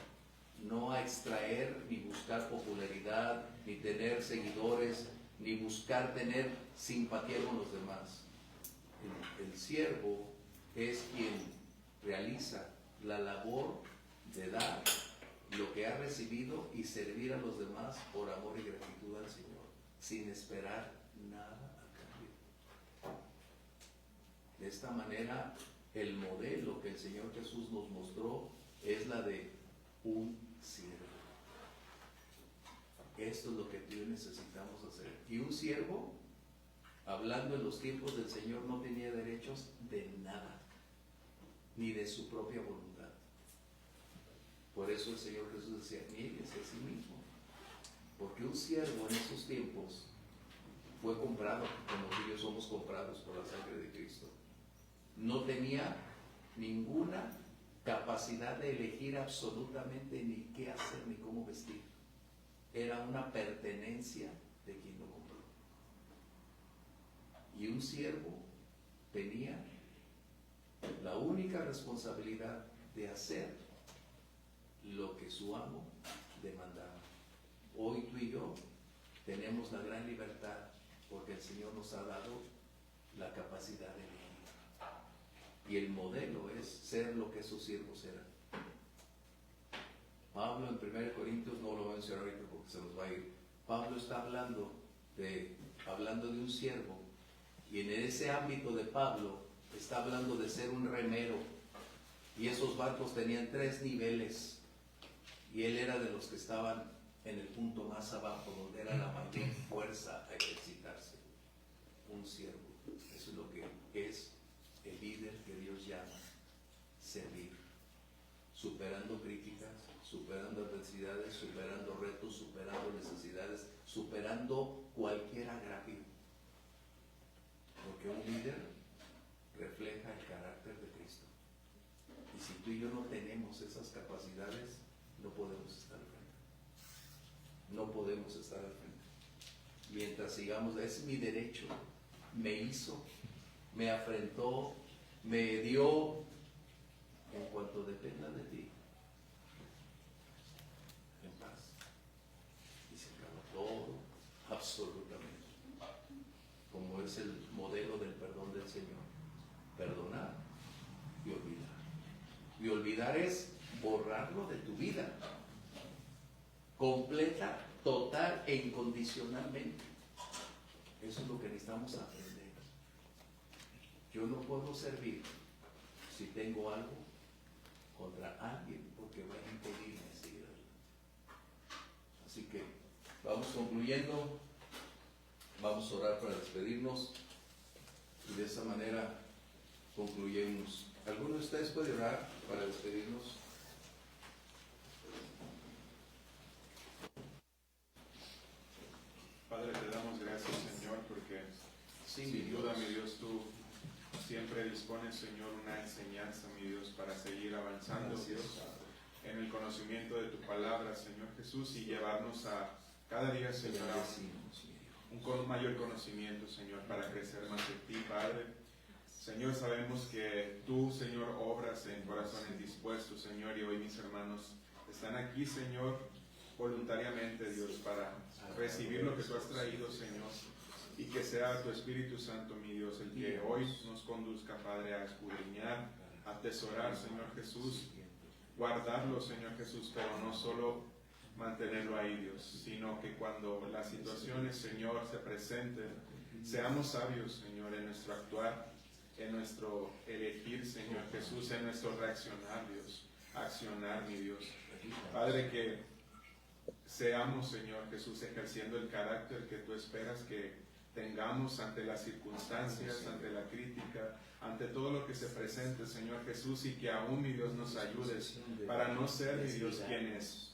no a extraer ni buscar popularidad, ni tener seguidores, ni buscar tener simpatía con los demás. El siervo es quien realiza la labor de dar lo que ha recibido y servir a los demás por amor y gratitud al Señor, sin esperar nada a cambio. De esta manera, el modelo que el Señor Jesús nos mostró es la de un siervo. Esto es lo que tú y yo necesitamos hacer. Y un siervo, hablando en los tiempos del Señor, no tenía derechos de nada, ni de su propia voluntad. Por eso el Señor Jesús decía, niéguese a sí mismo. Porque un siervo en esos tiempos fue comprado, como tú y yo somos comprados por la sangre de Cristo. No tenía ninguna capacidad de elegir absolutamente ni qué hacer ni cómo vestir. Era una pertenencia de quien lo compró. Y un siervo tenía la única responsabilidad de hacer lo que su amo demandaba. Hoy tú y yo tenemos la gran libertad porque el Señor nos ha dado la capacidad de elegir. Y el modelo es ser lo que esos siervos eran. Pablo en 1 Corintios, no lo voy a mencionar ahorita porque se nos va a ir. Pablo está hablando de un siervo, y en ese ámbito de Pablo está hablando de ser un remero, y esos barcos tenían 3 niveles, y él era de los que estaban en el punto más abajo, donde era la mayor fuerza a ejercitarse. Un siervo, eso es lo que es el líder que Dios llama servir, superando críticas, superando adversidades, superando retos, superando necesidades, superando cualquier agravio. Porque un líder refleja el carácter de Cristo. Y si tú y yo no tenemos esas capacidades, no podemos estar al frente. No podemos estar al frente. Mientras sigamos, es mi derecho, me hizo, me afrentó, me dio, en cuanto dependa de ti, en paz. Y se acaba todo, absolutamente. Como es el modelo del perdón del Señor. Perdonar y olvidar. Y olvidar es borrarlo de tu vida. Completa, total e incondicionalmente. Eso es lo que necesitamos aprender. Yo no puedo servir si tengo algo contra alguien porque va a impedirme seguir adelante. Así que vamos concluyendo, vamos a orar para despedirnos y de esa manera concluyemos. ¿Alguno de ustedes puede orar para despedirnos? Padre, te damos gracias, Señor, porque Sí, sin duda, mi Dios, tú siempre dispones, Señor, una enseñanza, mi Dios, para seguir avanzando, Dios, en el conocimiento de tu palabra, Señor Jesús, y llevarnos a cada día, Señor, a un mayor conocimiento, Señor, para crecer más en ti, Padre. Señor, sabemos que tú, Señor, obras en corazones dispuestos, Señor, y hoy mis hermanos están aquí, Señor, voluntariamente, Dios, para recibir lo que tú has traído, Señor, y que sea tu Espíritu Santo, mi Dios, el que hoy nos conduzca, Padre, a escudriñar, a atesorar, Señor Jesús, guardarlo, Señor Jesús, pero no solo mantenerlo ahí, Dios, sino que cuando las situaciones, Señor, se presenten, seamos sabios, Señor, en nuestro actuar, en nuestro elegir, Señor Jesús, en nuestro reaccionar, Dios, accionar, mi Dios. Padre, que seamos, Señor Jesús, ejerciendo el carácter que tú esperas que tengamos ante las circunstancias, ante la crítica, ante todo lo que se presente, Señor Jesús, y que aún, mi Dios, nos ayudes para no ser, mi Dios, quienes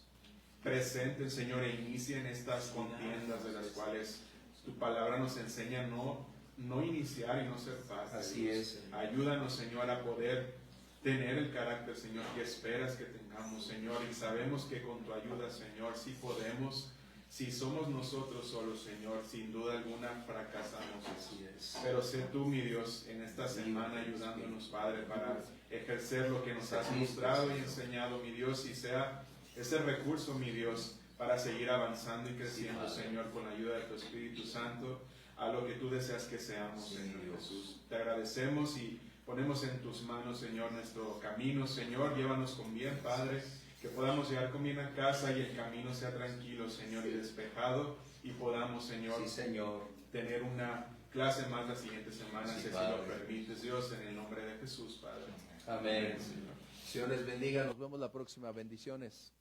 presenten, Señor, e inicien estas contiendas de las cuales tu palabra nos enseña no iniciar y no ser parte. Así es. Ayúdanos, Señor, a poder tener el carácter, Señor, que esperas que tengamos, Señor, y sabemos que con tu ayuda, Señor, sí podemos. Si somos nosotros solos, Señor, sin duda alguna fracasamos. Así es. Pero sé tú, mi Dios, en esta semana ayudándonos, Padre, para ejercer lo que nos has mostrado y enseñado, mi Dios, y sea ese recurso, mi Dios, para seguir avanzando y creciendo, Señor, con la ayuda de tu Espíritu Santo, a lo que tú deseas que seamos, Señor Jesús. Te agradecemos y ponemos en tus manos, Señor, nuestro camino. Señor, llévanos con bien, Padre, que podamos llegar con bien a casa y el camino sea tranquilo, Señor, y despejado, y podamos, Señor, tener una clase más la siguiente semana, si así lo permites, Dios, en el nombre de Jesús, Padre. Amén. Señor. Señor les bendiga. Nos vemos la próxima. Bendiciones.